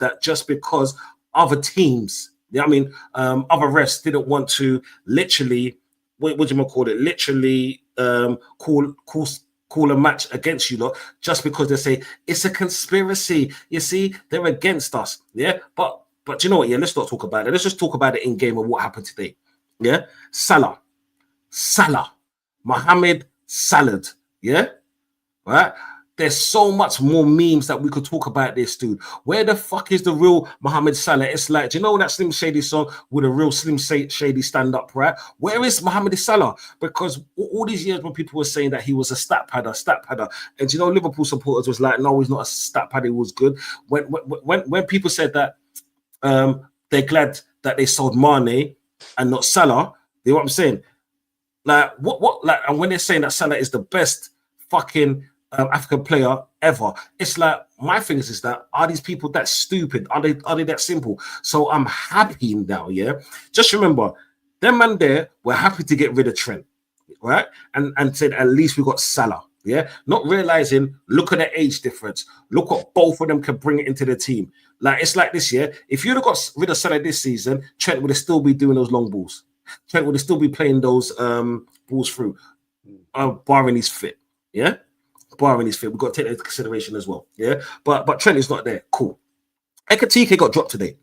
that just because other teams, yeah, I mean, other refs didn't want to literally, what do you call it? Literally call a match against you lot just because they say it's a conspiracy. You see, they're against us. Yeah, but you know what? Yeah, let's not talk about it. Let's just talk about it in game of what happened today. Yeah, Salah, Mohamed Salah. Yeah, right. There's so much more memes that we could talk about this, dude. Where the fuck is the real Mohamed Salah? It's like, do you know that Slim Shady song with a real Slim Shady stand up, right? Where is Mohamed Salah? Because all these years when people were saying that he was a stat padder, and do you know Liverpool supporters was like, no, he's not a stat padder, he was good. When people said that they're glad that they sold Mane and not Salah, you know what I'm saying? Like what like, and when they're saying that Salah is the best fucking African player ever, it's like my thing is that are these people that stupid? Are they that simple? So I'm happy now, yeah. Just remember, them man there were happy to get rid of Trent, right? And said at least we got Salah, yeah. Not realizing, look at the age difference. Look what both of them can bring into the team. Like it's like this, yeah. If you'd have got rid of Salah this season, Trent would have still be doing those long balls. Trent would have still be playing those balls through, barring he's fit, yeah. Barring his fit, we've got to take that into consideration as well. Yeah, but Trent is not there. Cool. Ekatike got dropped today.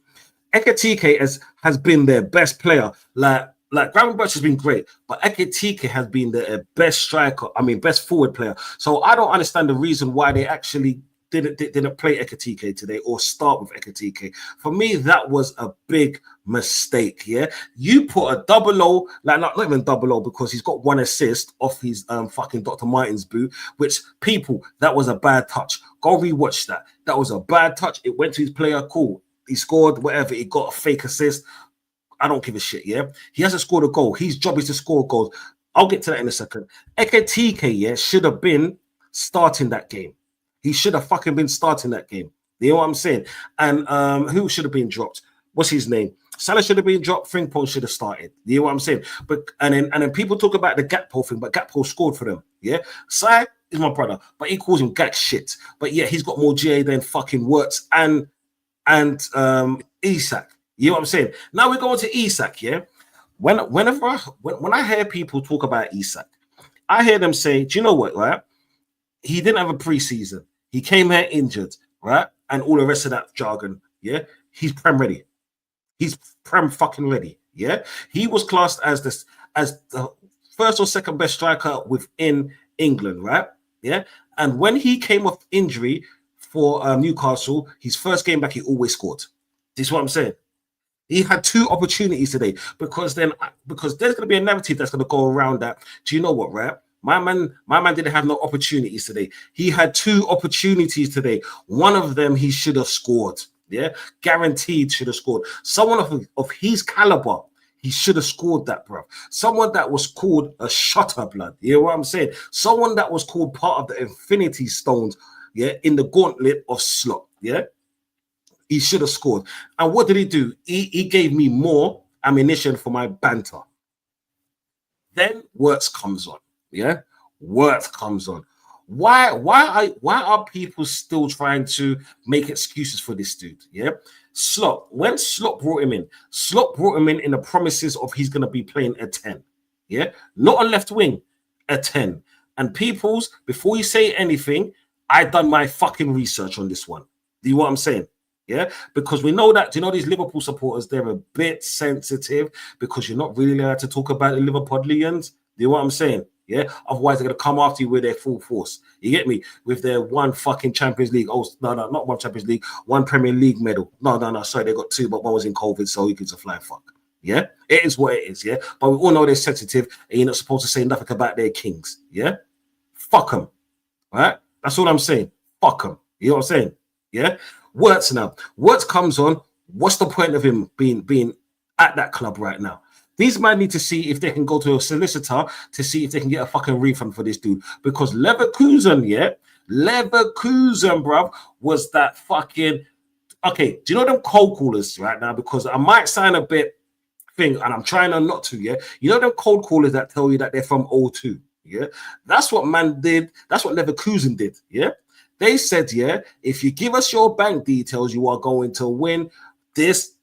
Ekatike has been their best player. Like Gravenberch has been great, but Ekatike has been their best striker. I mean, best forward player. So I don't understand the reason why they actually didn't play Ekatike today or start with Ekatike. For me, that was a big mistake. Yeah, you put a double O, like not even double O, because he's got one assist off his fucking Dr. Martin's boot, which people, that was a bad touch. Go rewatch that. That was a bad touch. It went to his player. Cool. He scored, whatever. He got a fake assist. I don't give a shit. Yeah, he hasn't scored a goal. His job is to score goals. I'll get to that in a second. Ekatike, yeah, should have been starting that game. He should have fucking been starting that game. You know what I'm saying? And who should have been dropped? What's his name? Salah should have been dropped. Frimpong should have started. You know what I'm saying? But and then people talk about the Gakpo thing, but Gakpo scored for them. Yeah, Sai is my brother, but he calls him Gak shit. But yeah, he's got more GA than fucking Wirtz and Isak. You know what I'm saying? Now we go on to Isak. Yeah, when I hear people talk about Isak, I hear them say, "Do you know what? Right? He didn't have a preseason. He came here injured, right? And all the rest of that jargon. Yeah, he's prem ready. He's prem fucking ready. Yeah, he was classed as the first or second best striker within England, right? Yeah, and when he came off injury for Newcastle, his first game back, he always scored. This is what I'm saying. He had two opportunities today because there's going to be a narrative that's going to go around that. Do you know what, right? My man didn't have no opportunities today. He had two opportunities today. One of them he should have scored. Yeah, guaranteed should have scored. Someone of his caliber, he should have scored that, bro. Someone that was called a shutter blood. You know what I'm saying? Someone that was called part of the Infinity Stones. Yeah, in the gauntlet of Slot. Yeah, he should have scored. And what did he do? He gave me more ammunition for my banter. Then Wirtz comes on. Yeah, Wirtz comes on. Why are people still trying to make excuses for this dude? Yeah, when Slot brought him in the promises of he's gonna be playing a 10. Yeah, not on left wing, a 10. And people's, before you say anything, I done my fucking research on this one. Do you know what I'm saying? Yeah, because we know that, you know, these Liverpool supporters, they're a bit sensitive because you're not really allowed to talk about the Liverpudlians. Do you know what I'm saying? Yeah, otherwise they're gonna come after you with their full force. You get me? With their one fucking Champions League. Oh no, not one Champions League, one Premier League medal. No. Sorry, they got two, but one was in COVID, so he gives a flying fuck. Yeah, it is what it is. Yeah, but we all know they're sensitive, and you're not supposed to say nothing about their kings. Yeah, fuck them. Right? That's all I'm saying. Fuck them. You know what I'm saying? Yeah. Wirtz now. Wirtz comes on. What's the point of him being at that club right now? These men need to see if they can go to a solicitor to see if they can get a fucking refund for this dude. Because Leverkusen, bruv, was that fucking... Okay, do you know them cold callers right now? Because I might sign a bit thing, and I'm trying not to, yeah? You know them cold callers that tell you that they're from O2, yeah? That's what man did. That's what Leverkusen did, yeah? They said, yeah, if you give us your bank details, you are going to win this,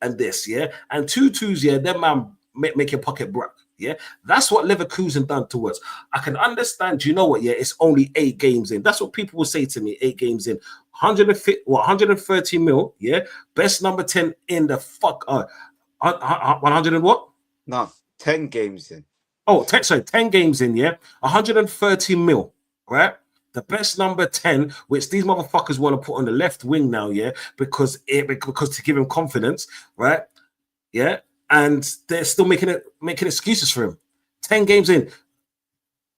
and this, yeah. And 2-2s, yeah, that man make your pocket broke. Yeah, that's what Leverkusen done to us. I can understand. You know what? Yeah, it's only 8 games in. That's what people will say to me. 8 games in, 130 mil. Yeah, best number 10 in the 100 and what? No, 10 games in. Oh, 10 games in. Yeah, 130 mil. Right. The best number 10, which these motherfuckers want to put on the left wing now, yeah, because to give him confidence, right? Yeah, and they're still making excuses for him. 10 games in.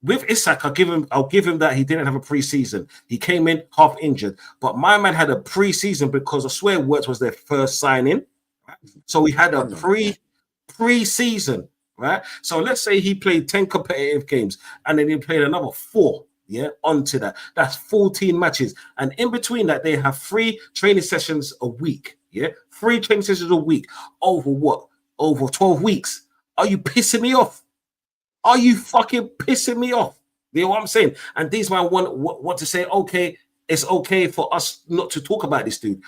With Isak, I'll give him that he didn't have a preseason. He came in half injured, but my man had a preseason because I swear Wirtz was their first signing. Right? So he had a preseason, right? So let's say he played 10 competitive games and then he played another 4. Yeah, onto that. That's 14 matches. And in between that, they have 3 training sessions a week. Yeah, 3 training sessions a week. Over what? Over 12 weeks. Are you pissing me off? Are you fucking pissing me off? You know what I'm saying? And these men want to say, okay, it's okay for us not to talk about this dude.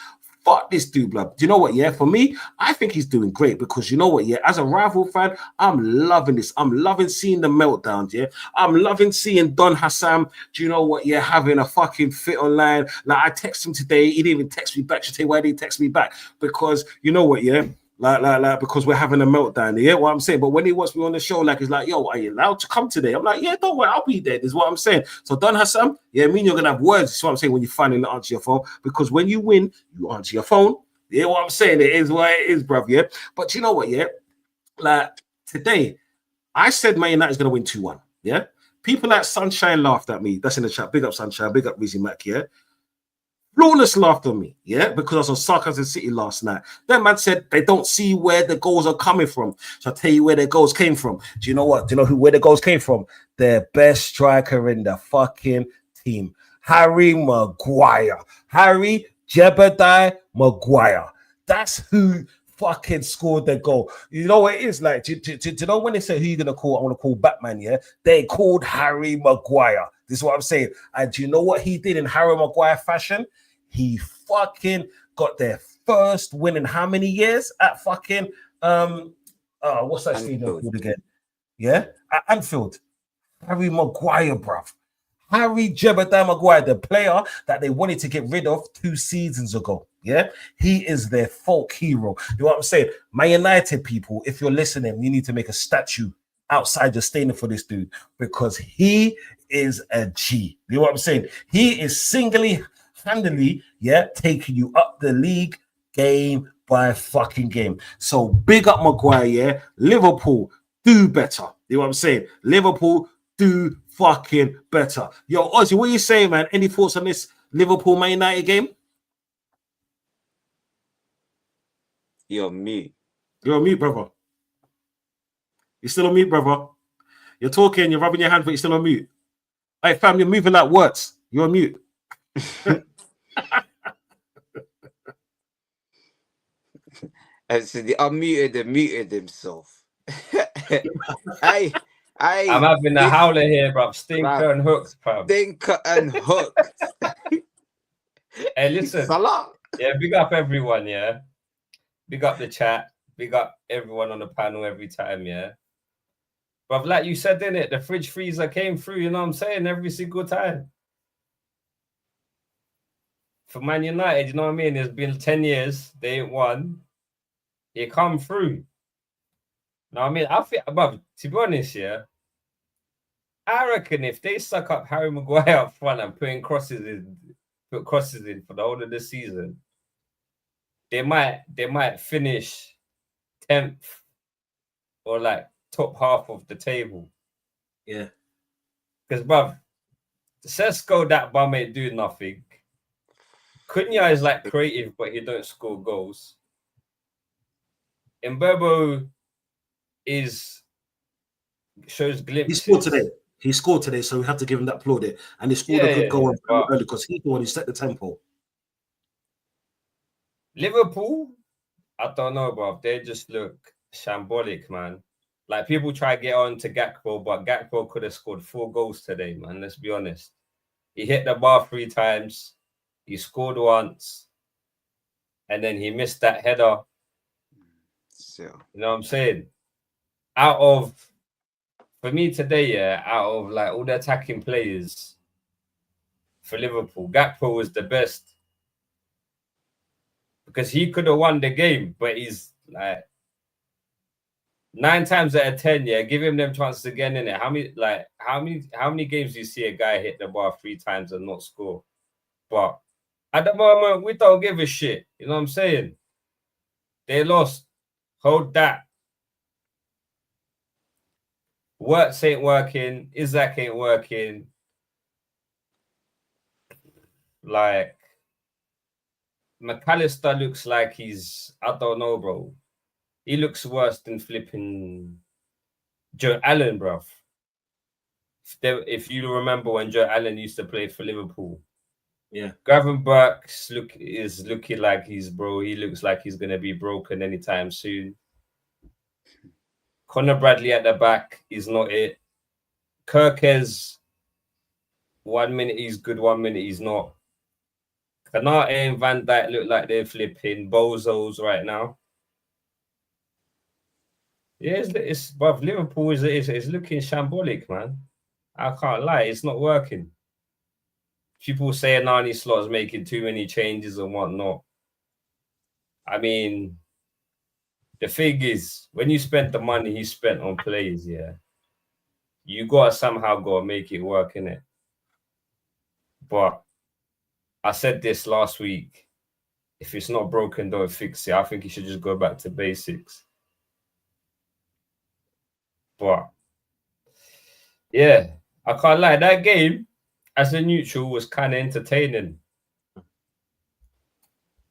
Fuck this dude, blood. Do you know what? Yeah, for me, I think he's doing great because you know what? Yeah, as a rival fan, I'm loving this. I'm loving seeing the meltdowns. Yeah, I'm loving seeing Don Hassan. Do you know what? Yeah, having a fucking fit online. Like I text him today, he didn't even text me back. Should say why did he text me back? Because you know what? Yeah. Like, because we're having a meltdown. Yeah, what I'm saying. But when he wants me on the show, like, he's like, yo, are you allowed to come today? I'm like, yeah, don't worry, I'll be there. This is what I'm saying. So, Don Hassan, yeah, me and you're going to have words. That's what I'm saying when you finally answer your phone. Because when you win, you answer your phone. Yeah, what I'm saying, it is what it is, bruv, yeah. But you know what, yeah? Like, today, I said Man United's going to win 2-1, yeah? People like Sunshine laughed at me. That's in the chat. Big up Sunshine, big up Rizzy Mac, yeah? Flawless laughed on me, yeah, because I was on Sarcasm City last night. That man said they don't see where the goals are coming from. So I'll tell you where the goals came from. Do you know what? Do you know where the goals came from? Their best striker in the fucking team, Harry Maguire. Harry Jebediah Maguire. That's who fucking scored the goal. You know what it is like? Do you know when they say who you're gonna call? I want to call Batman, yeah? They called Harry Maguire. This is what I'm saying. And do you know what he did in Harry Maguire fashion? He fucking got their first win in how many years at fucking what's that stadium called again? Yeah, at Anfield. Harry Maguire, bruv. Harry Jebediah Maguire, the player that they wanted to get rid of 2 seasons ago. Yeah, he is their folk hero. You know what I'm saying? My United people, if you're listening, you need to make a statue outside your stadium for this dude because he is a G. You know what I'm saying? He is handily, yeah, taking you up the league game by fucking game. So big up Maguire, yeah. Liverpool, do better. You know what I'm saying? Liverpool, do fucking better. Yo, Ozzy, what are you saying, man? Any thoughts on this Liverpool Man United game? You're on mute. You're on mute, brother. You're still on mute, brother. You're talking, you're rubbing your hands, but you're still on mute. Hey, fam, you're moving like words. You're on mute. And so they unmuted and muted himself. I'm having a howler here, bruv. Stinker and hooked, bruv. Stinker and hooked. Hey, listen. Salah. Yeah, big up everyone, yeah. Big up the chat. Big up everyone on the panel every time, yeah. But like you said, didn't it? The fridge freezer came through, you know what I'm saying? Every single time. For Man United, you know what I mean? It's been 10 years. They ain't won. It come through. Now, I mean, I feel, but to be honest, yeah, I reckon if they suck up Harry Maguire up front and put crosses in for the whole of the season, they might finish 10th or like top half of the table. Yeah. Because, bruv, Sesko, that bum ain't doing nothing. Cunha is like creative, but he don't score goals. Mbeumo shows glimpses. He scored today, so we have to give him that applaud. And he scored a good goal early because he's the one who set the tempo. Liverpool, I don't know, bro. They just look shambolic, man. Like people try to get on to Gakpo, but Gakpo could have scored 4 goals today, man. Let's be honest. He hit the bar 3 times. He scored once. And then he missed that header. So, You know what I'm saying? For me today, out of like all the attacking players for Liverpool, Gakpo was the best. Because he could have won the game, but he's like 9 times out of 10, give him them chances again in it. How many games do you see a guy hit the bar 3 times and not score? But at the moment, we don't give a shit. You know what I'm saying? They lost. Hold that. Works ain't working. Isaac ain't working. Like, McAllister looks like I don't know, bro. He looks worse than flipping Joe Allen, bro. If you remember when Joe Allen used to play for Liverpool. Yeah. Gravenberch is looking like he looks like he's gonna be broken anytime soon. Conor Bradley at the back is not it. Kirkes, 1 minute he's good, 1 minute he's not. Kanate and Van Dijk look like they're flipping bozos right now. Yeah, but Liverpool is looking shambolic, man. I can't lie, it's not working. People saying Arnie Slot's making too many changes and whatnot. I mean, the thing is, when you spend the money he spent on players, you gotta make it work, innit? But I said this last week. If it's not broken, don't fix it. I think you should just go back to basics. But yeah, I can't lie. That game, as a neutral, was kind of entertaining.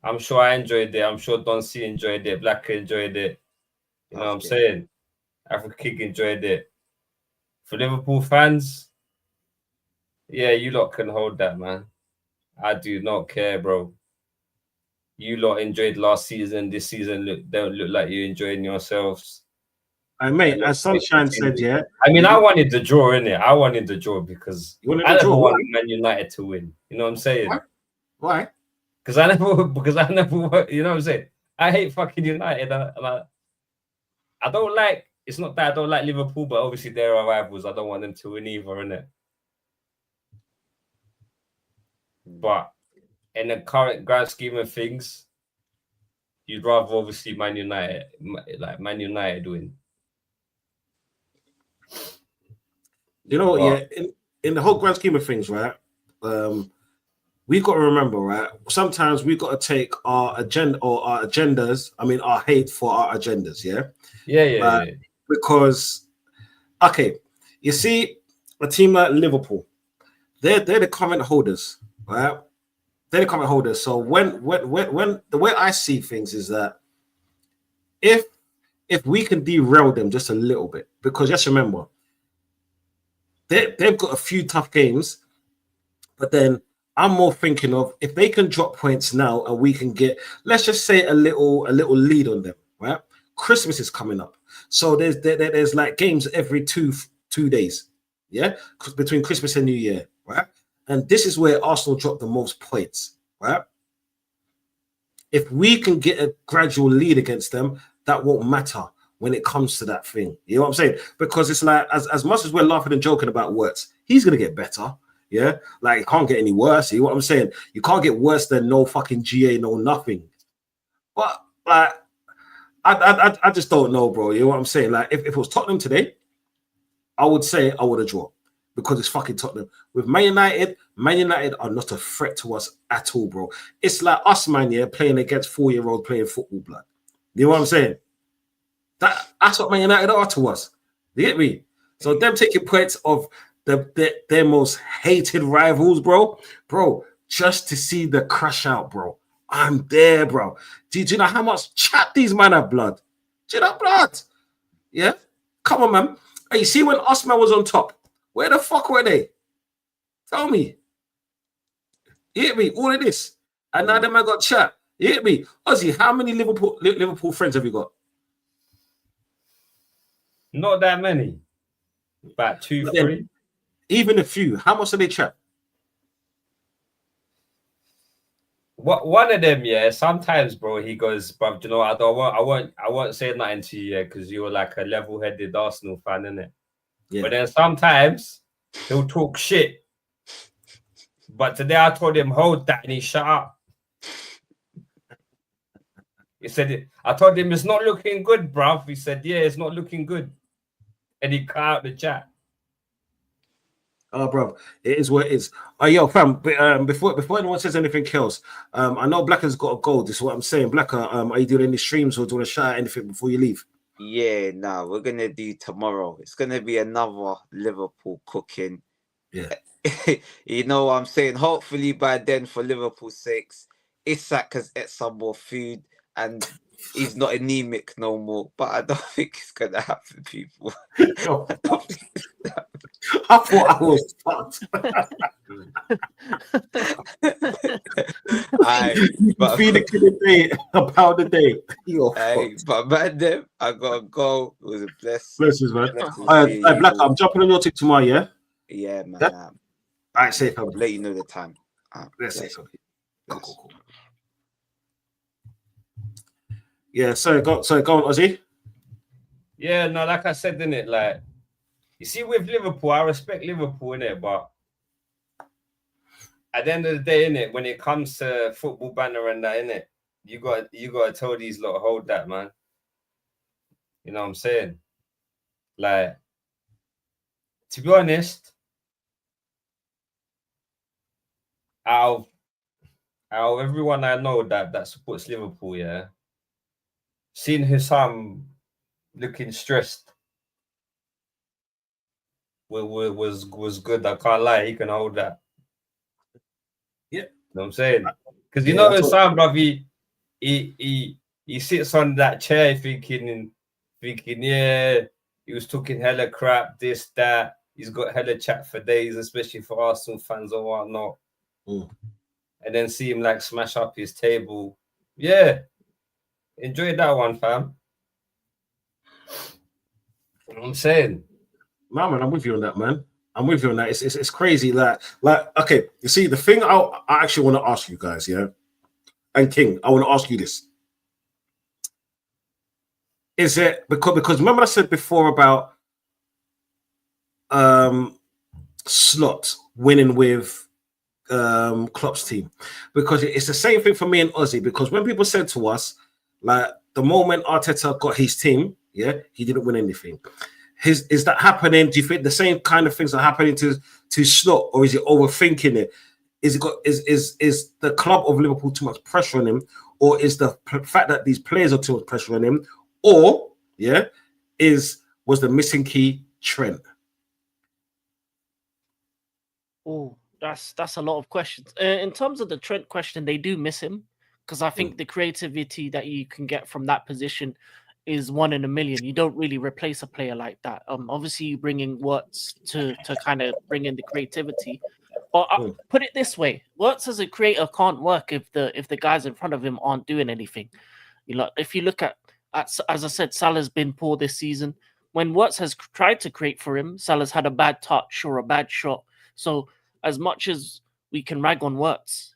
I'm sure I enjoyed it. I'm sure Don C enjoyed it. Black enjoyed it. You know what I'm saying? Africa Kick enjoyed it. For Liverpool fans, you lot can hold that, man. I do not care, bro. You lot enjoyed last season. This season don't look like you're enjoying yourselves. Mate, as Sunshine said, I mean, I wanted the draw, innit? I wanted the draw because I never wanted Man United to win. You know what I'm saying? Why? Because I never, you know what I'm saying? I hate fucking United. I don't like, it's not that I don't like Liverpool, but obviously they're our rivals. I don't want them to win either, innit? But in the current grand scheme of things, you'd rather obviously Man United win. You know what? In the whole grand scheme of things, right? We've got to remember, right? Sometimes we've got to take our agenda or our agendas. I mean, our hate for our agendas. Yeah. Because, okay, you see, a team like Liverpool, they're the comment holders, right? They're the comment holders. So when the way I see things is that if we can derail them just a little bit, because just remember, they've got a few tough games, but then I'm more thinking of if they can drop points now and we can get, let's just say a little lead on them, right? Christmas is coming up, so there's like games every two days, between Christmas and New Year, right? And this is where Arsenal drop the most points, right? If we can get a gradual lead against them, that won't matter when it comes to that thing. You know what I'm saying? Because it's like, as much as we're laughing and joking about Wirtz, he's going to get better. Yeah? Like, it can't get any worse. You know what I'm saying? You can't get worse than no fucking GA, no nothing. But, like, I just don't know, bro. You know what I'm saying? Like, if it was Tottenham today, I would say I would have drawn because it's fucking Tottenham. With Man United are not a threat to us at all, bro. It's like us, man, playing against 4-year-olds playing football, blood. You know what I'm saying? That's what Man United are to us. You get me? So them taking points of their most hated rivals, bro, just to see the crash out, bro. I'm there, bro. Do you know how much chat these men have, blood? Do you know blood? Yeah? Come on, man. Hey, you see when Osman was on top, where the fuck were they? Tell me. You get me? All of this. And now them I got chat. You get me? Ozzy, how many Liverpool friends have you got? Not that many. About 2, 3. Even a few. How much do they chat? one of them, yeah. Sometimes, bro, he goes, bro. You know, I won't say nothing to you, because you're like a level-headed Arsenal fan, innit? Yeah. But then sometimes he'll talk shit. But today I told him hold that, and he shut up. He said, I told him it's not looking good, bruv. He said, yeah, it's not looking good, and he cut out the chat. Oh, bro, it is what it is. Oh, yo, fam. Before anyone says anything else, I know Blacker's got a goal. This is what I'm saying. Blacker, are you doing any streams or do you want to shout out anything before you leave? Yeah, no, we're gonna do tomorrow. It's gonna be another Liverpool cooking. Yeah. You know what I'm saying? Hopefully by then, for Liverpool's sakes, Isak has ate some more food and he's not anemic no more. But I don't think it's gonna happen, people. Yo, I thought I was fucked. But Feed it to the day, a pound a day. You're fucked. but man, them, I gotta go. It was a Blessings, man. blessing All seeing right, you Black, all. I'm jumping on your tick tomorrow, yeah? Yeah, man. Yeah? All right, safe. I'll let you know the time. Let's say Bless. something. Bless. Cool. Yeah, so go on, Ozzy. Yeah, no, like I said, innit, like, you see, with Liverpool, I respect Liverpool, innit, but at the end of the day, innit, when it comes to football banner and that, innit, you got to tell these lot, hold that, man. You know what I'm saying? Like, to be honest, out of everyone I know that supports Liverpool, yeah, seeing Hussam looking stressed was good. I can't lie, he can hold that. Yeah. You know what I'm saying? Because you Yeah, know that's Hussam, bruv, he sits on that chair thinking, yeah, he was talking hella crap, this, that. He's got hella chat for days, especially for Arsenal fans or whatnot. Mm. And then see him like smash up his table. Yeah. Enjoy that one, fam. You know what I'm saying? Man, I'm with you on that, man. I'm with you on that. It's crazy. Like, okay, you see, the thing I actually want to ask you guys, yeah, and King, I want to ask you this. Is it because remember I said before about Slot winning with Klopp's team? Because it's the same thing for me and Ozzy. Because when people said to us, like, the moment Arteta got his team, yeah, he didn't win anything. Is that happening? Do you think the same kind of things are happening to Slot, or is he overthinking it? Is the club of Liverpool too much pressure on him, or is the fact that these players are too much pressure on him, or was the missing key Trent? Oh, that's a lot of questions. In terms of the Trent question, they do miss him, because I think the creativity that you can get from that position is 1 in a million. You don't really replace a player like that. Obviously you bring in Wirtz to kind of bring in the creativity. But put it this way: Wirtz as a creator can't work if the guys in front of him aren't doing anything. You know, if you look at as I said, Salah's been poor this season. When Wirtz has tried to create for him, Salah's had a bad touch or a bad shot. So as much as we can rag on Wirtz,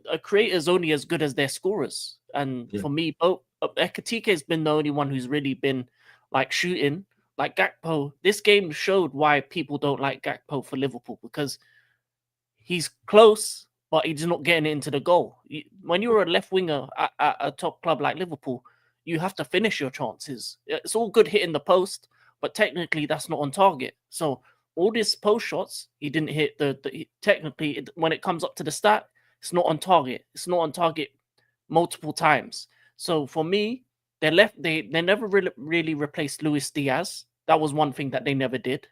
a creator is only as good as their scorers. And for me, both Ekatike has been the only one who's really been like shooting. Like Gakpo, this game showed why people don't like Gakpo for Liverpool, because he's close, but he's not getting it into the goal. When you're a left winger at a top club like Liverpool, you have to finish your chances. It's all good hitting the post, but technically that's not on target. So all these post shots, he didn't hit technically, when it comes up to the stat, it's not on target. It's not on target multiple times. So for me, they never really replaced Luis Diaz. That was one thing that they never did.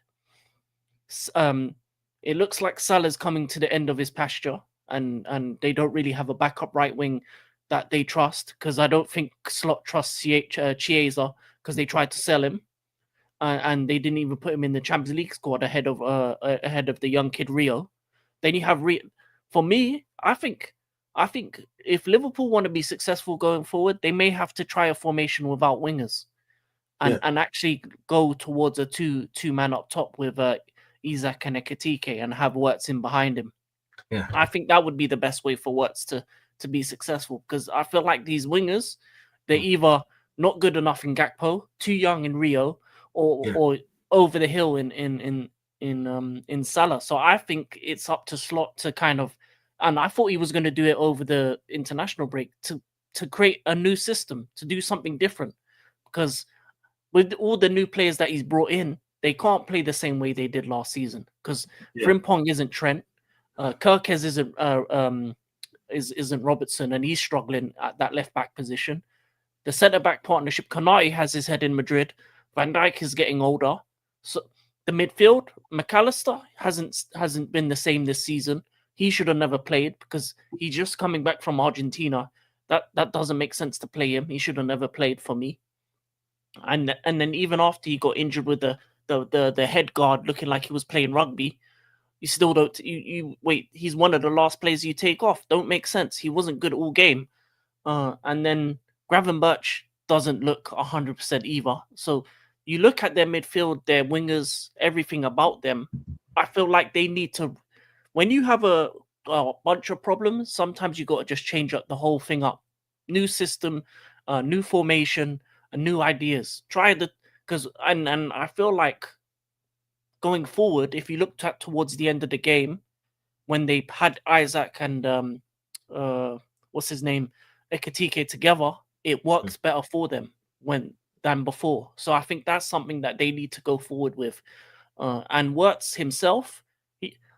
It looks like Salah's coming to the end of his pasture, and they don't really have a backup right wing that they trust, because I don't think Slot trusts Chiesa, because they tried to sell him, and they didn't even put him in the Champions League squad ahead of the young kid Rio. Then you have for me, I think if Liverpool want to be successful going forward, they may have to try a formation without wingers, and actually go towards a two-man up top with Isak and Ekatike, and have Wirtz in behind him. Yeah, I think that would be the best way for Wirtz to to be successful. Because I feel like these wingers, they're either not good enough in Gakpo, too young in Rio, or over the hill in Salah. So I think it's up to Slot to kind of, and I thought he was going to do it over the international break to create a new system, to do something different. Because with all the new players that he's brought in, they can't play the same way they did last season. Because Frimpong isn't Trent, Kirkes isn't Robertson, and he's struggling at that left back position. The centre back partnership, Konate has his head in Madrid. Van Dijk is getting older. So the midfield, McAllister hasn't been the same this season. He should have never played because he's just coming back from Argentina. That doesn't make sense to play him. He should have never played for me. And then even after he got injured with the head guard looking like he was playing rugby, you still don't. You wait. He's one of the last players you take off. Don't make sense. He wasn't good all game. And then Gravenberch doesn't look 100% either. So you look at their midfield, their wingers, everything about them. I feel like they need to. When you have a bunch of problems, sometimes you got to just change up the whole thing up. New system, new formation, and new ideas. Because I feel like going forward, if you looked at towards the end of the game, when they had Isaac and what's his name, Ekitike together, it works better for them than before. So I think that's something that they need to go forward with. And Wirtz himself,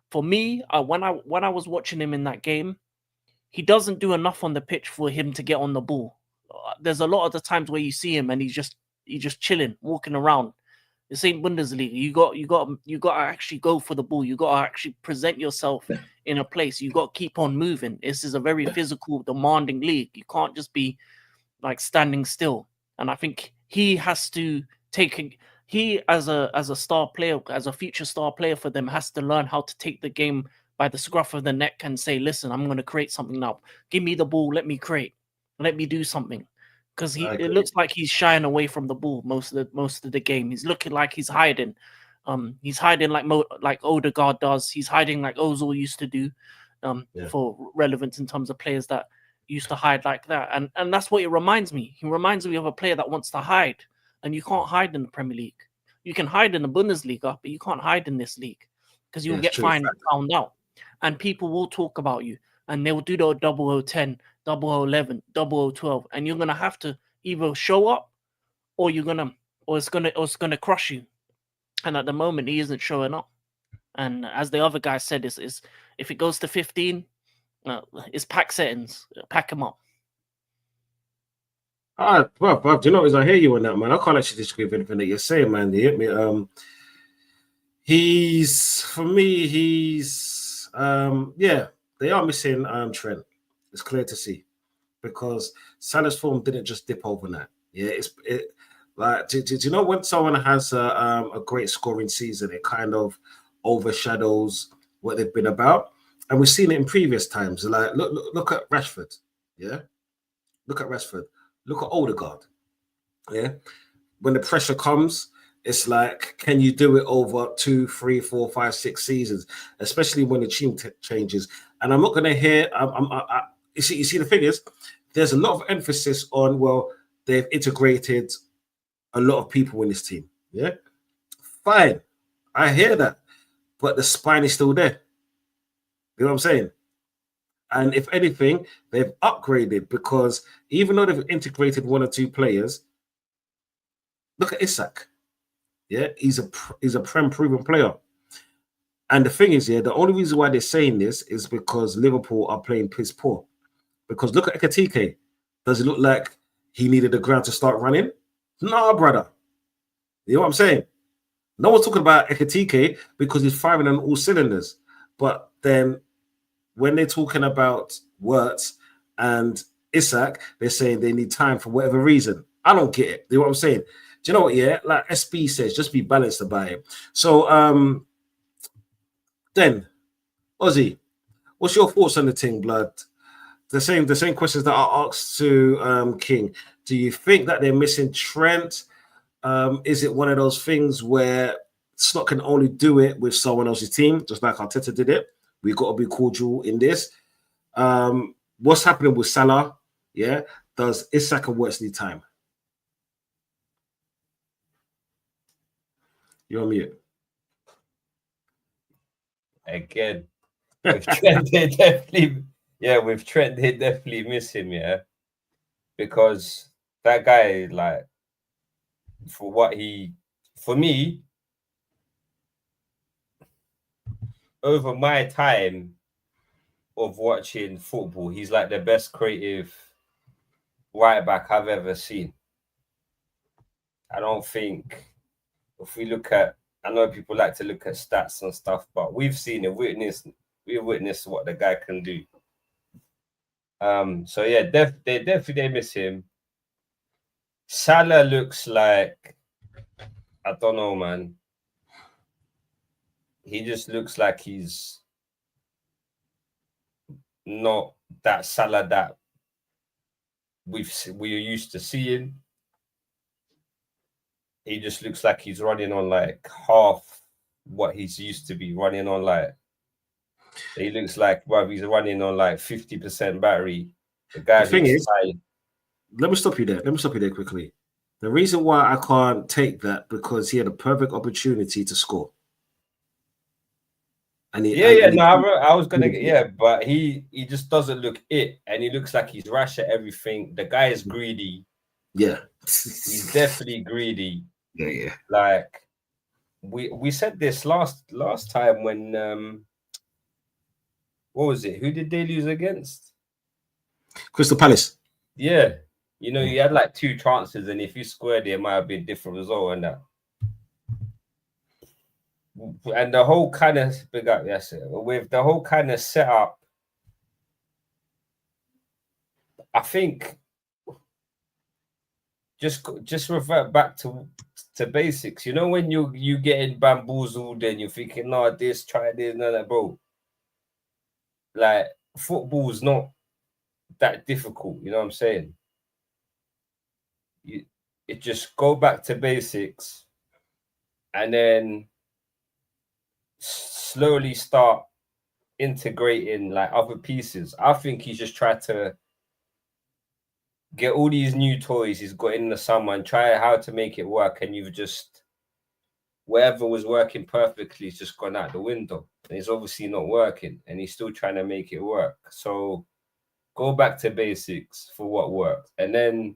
for me, when I was watching him in that game, he doesn't do enough on the pitch for him to get on the ball. There's a lot of the times where you see him and he's just chilling, walking around. This ain't Bundesliga. You got to actually go for the ball. You got to actually present yourself in a place. You got to keep on moving. This is a very physical, demanding league. You can't just be like standing still. And I think he has to he as a star player, as a future star player for them, has to learn how to take the game by the scruff of the neck and say, listen, I'm going to create something now. Give me the ball. Let me create. Let me do something. Because it looks like he's shying away from the ball most of the game. He's looking like he's hiding. He's hiding like Odegaard does. He's hiding like Ozil used to do. For relevance in terms of players that used to hide like that. And that's what it reminds me. He reminds me of a player that wants to hide. And you can't hide in the Premier League. You can hide in the Bundesliga, but you can't hide in this league because you'll get fined and found out. And people will talk about you. And they will do the 0010, 0011, 0012. And you're gonna have to either show up or it's gonna crush you. And at the moment he isn't showing up. And as the other guy said, is if it goes to 15, it's pack settings. Pack him up. Bruv, do you know what? I hear you on that, man. I can't actually disagree with anything that you're saying, man. You hit me. They are missing Trent. It's clear to see because Salah's form didn't just dip overnight. Yeah, do you know when someone has a great scoring season, it kind of overshadows what they've been about, and we've seen it in previous times. Like look at Rashford. Yeah, look at Rashford. Look at Odegaard. Yeah, when the pressure comes, it's like, can you do it over 2, 3, 4, 5, 6 seasons, especially when the team changes? And I'm not going to hear. You see, the thing is, there's a lot of emphasis on, well, they've integrated a lot of people in this team. Yeah, fine, I hear that, but the spine is still there. You know what I'm saying? And if anything, they've upgraded because even though they've integrated 1 or 2 players, look at Isak. Yeah, he's a proven player. And the thing is, the only reason why they're saying this is because Liverpool are playing piss poor. Because look at Ekitike. Does it look like he needed the ground to start running? No, brother. You know what I'm saying? No one's talking about Ekitike because he's firing on all cylinders. But then when they're talking about Wirtz and Isak, they're saying they need time for whatever reason. I don't get it. You know what I'm saying? Do you know what? Yeah, like SB says, just be balanced about it. So, then, Ozzy, what's your thoughts on the thing, blood? The same questions that I asked to King. Do you think that they're missing Trent? Is it one of those things where Slot can only do it with someone else's team, just like Arteta did it? We've got to be cordial in this. what's happening with Salah? Yeah, does Isak and Worts need time? You're on mute. Again, with Trent, they definitely, with Trent, they definitely miss him, because that guy, like, for me, over my time of watching football, he's like the best creative right back I've ever seen. I don't think, if we look at, I know people like to look at stats and stuff, but we've seen it, we've witnessed what the guy can do. So yeah, they definitely miss him. Salah looks like, I don't know, man. He just looks like he's not that Salah that we're used to seeing. He just looks like he's running on like half what he's used to be running on. Like, he looks like, well, he's running on like 50% battery. The guy The thing looks is, tired. let me stop you there quickly. The reason why I can't take that, because he had a perfect opportunity to score. And I was gonna get, but he just doesn't look it, and he looks like he's rash at everything. The guy is greedy. Yeah, He's definitely greedy. Yeah. Like, we said this last time when what was it? Who did they lose against? Crystal Palace. Yeah, you had like 2 chances, and if you squared it, it might have been a different result and that. And the whole kind of with the whole kind of setup, I think just revert back to basics. When you getting bamboozled and you're thinking, no, this, try this, none of that, bro. Like, football's not that difficult. You know what I'm saying? It just go back to basics, and then slowly start integrating like other pieces. I think he's just tried to get all these new toys he's got in the summer and try how to make it work, and you've just, whatever was working perfectly has just gone out the window, and it's obviously not working, and he's still trying to make it work. So go back to basics for what worked, and then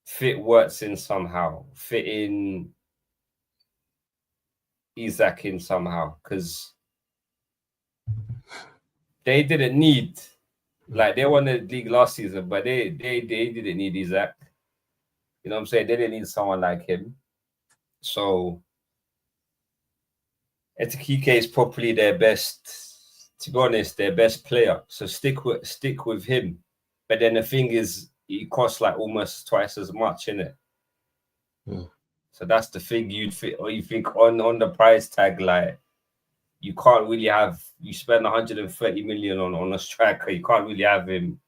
fit Worts in somehow, fit in Isak in somehow, because they didn't need, like, they won the league last season, but they didn't need Isak. You know what I'm saying? They didn't need someone like him. So Etikike is probably their best, to be honest, their best player. So stick with him. But then the thing is, he costs like almost twice as much, innit? So that's the thing. You think on the price tag, like, you can't really have, you spend 130 million on a striker, you can't really have him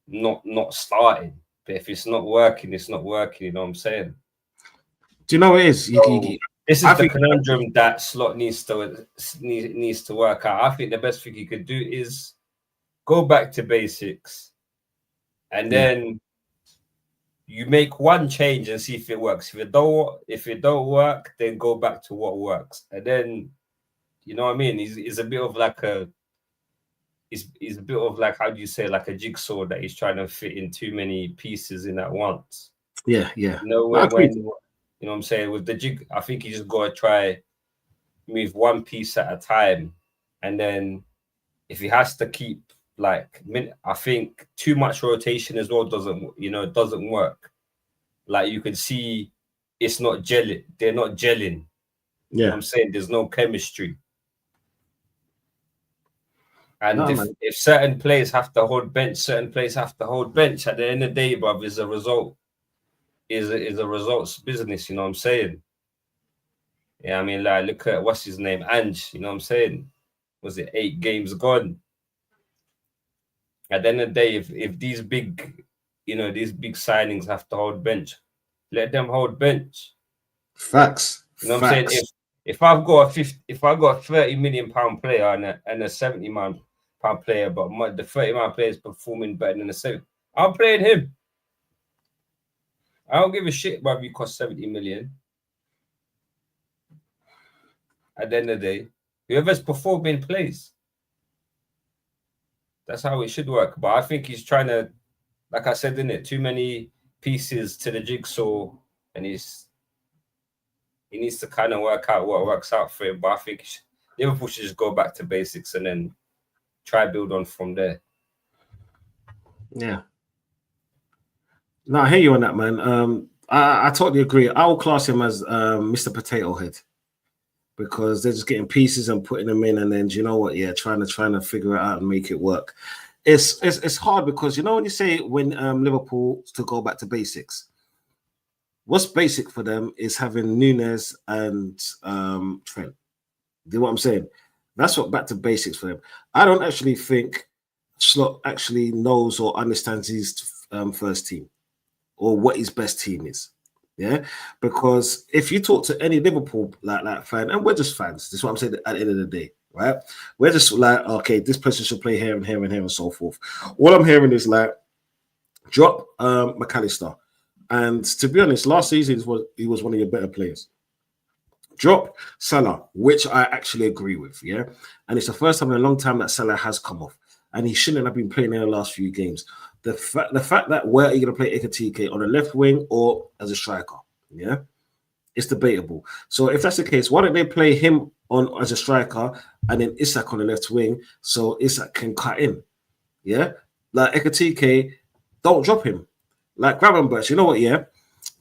not starting. But if it's not working, it's not working. You know what I'm saying? Do you know what it is? This is the conundrum that Slot needs to work out. I think the best thing he could do is go back to basics, and then you make one change and see if it works. If it don't work, then go back to what works. And then, you know what I mean? He's a bit of like he's a bit of like, how do you say, like a jigsaw that he's trying to fit in too many pieces in at once. Yeah. You know, when you know what I'm saying, with the jig, I think you just gotta try move one piece at a time, and then if he has to keep like, I think too much rotation as well doesn't work. Like, you can see it's not gelling. They're not gelling. Yeah. You know what I'm saying? There's no chemistry. And if certain players have to hold bench, certain players have to hold bench. At the end of the day, bruv, is a result. Is a results business. You know what I'm saying? Yeah, I mean, like, look at what's his name, Ange. You know what I'm saying? Was it 8 games gone? At the end of the day, if these big signings have to hold bench, let them hold bench. Facts. You know what I'm saying? If I've got a £30 million player and a 70 man player, but the 30-man player is performing better than the 7. I'm playing him. I don't give a shit about if you cost 70 million. At the end of the day, whoever's performing plays. That's how it should work. But I think he's trying to, like I said, in it, too many pieces to the jigsaw, and he needs to kind of work out what works out for him. But I think Liverpool should just go back to basics and then try build on from there. Yeah. No, I hear you on that, man. I totally agree. I will class him as Mr. Potato Head, because they're just getting pieces and putting them in, and then you know what? Yeah, trying to figure it out and make it work. It's hard because you know when you say when Liverpool to go back to basics, what's basic for them is having Nunes and Trent. Do you know what I'm saying? That's what back to basics for them. I don't actually think Slot actually knows or understands his first team or what his best team is. Yeah, because if you talk to any Liverpool like fan, and we're just fans, this is what I'm saying at the end of the day, right? We're just like, okay, this person should play here and here and here and so forth. All I'm hearing is like, drop McAllister. And to be honest, last season he was one of your better players. Drop Salah, which I actually agree with, yeah? And it's the first time in a long time that Salah has come off. And he shouldn't have been playing in the last few games. The fact that where are you going to play Ekitike, on the left wing or as a striker? Yeah, it's debatable. So if that's the case, why don't they play him on as a striker and then Isak on the left wing so Isak can cut in? Yeah, like Ekitike, don't drop him. Like Gravenberch, you know what? Yeah,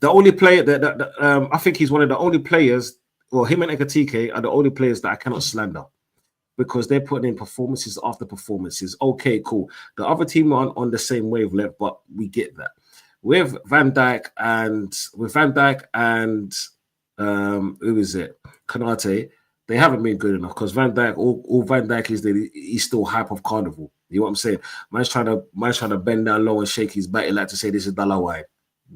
the only player that I think he's one of the only players. Well, him and Ekitike are the only players that I cannot slander, because they're putting in performances after performances. Okay, cool. The other team are on the same wavelength, but we get that. With Van Dijk and who is it? Konate, they haven't been good enough, because Van Dijk, all Van Dijk is that he's still hype of Carnival. You know what I'm saying? Man's trying to bend down low and shake his back like to say this is Dalawai.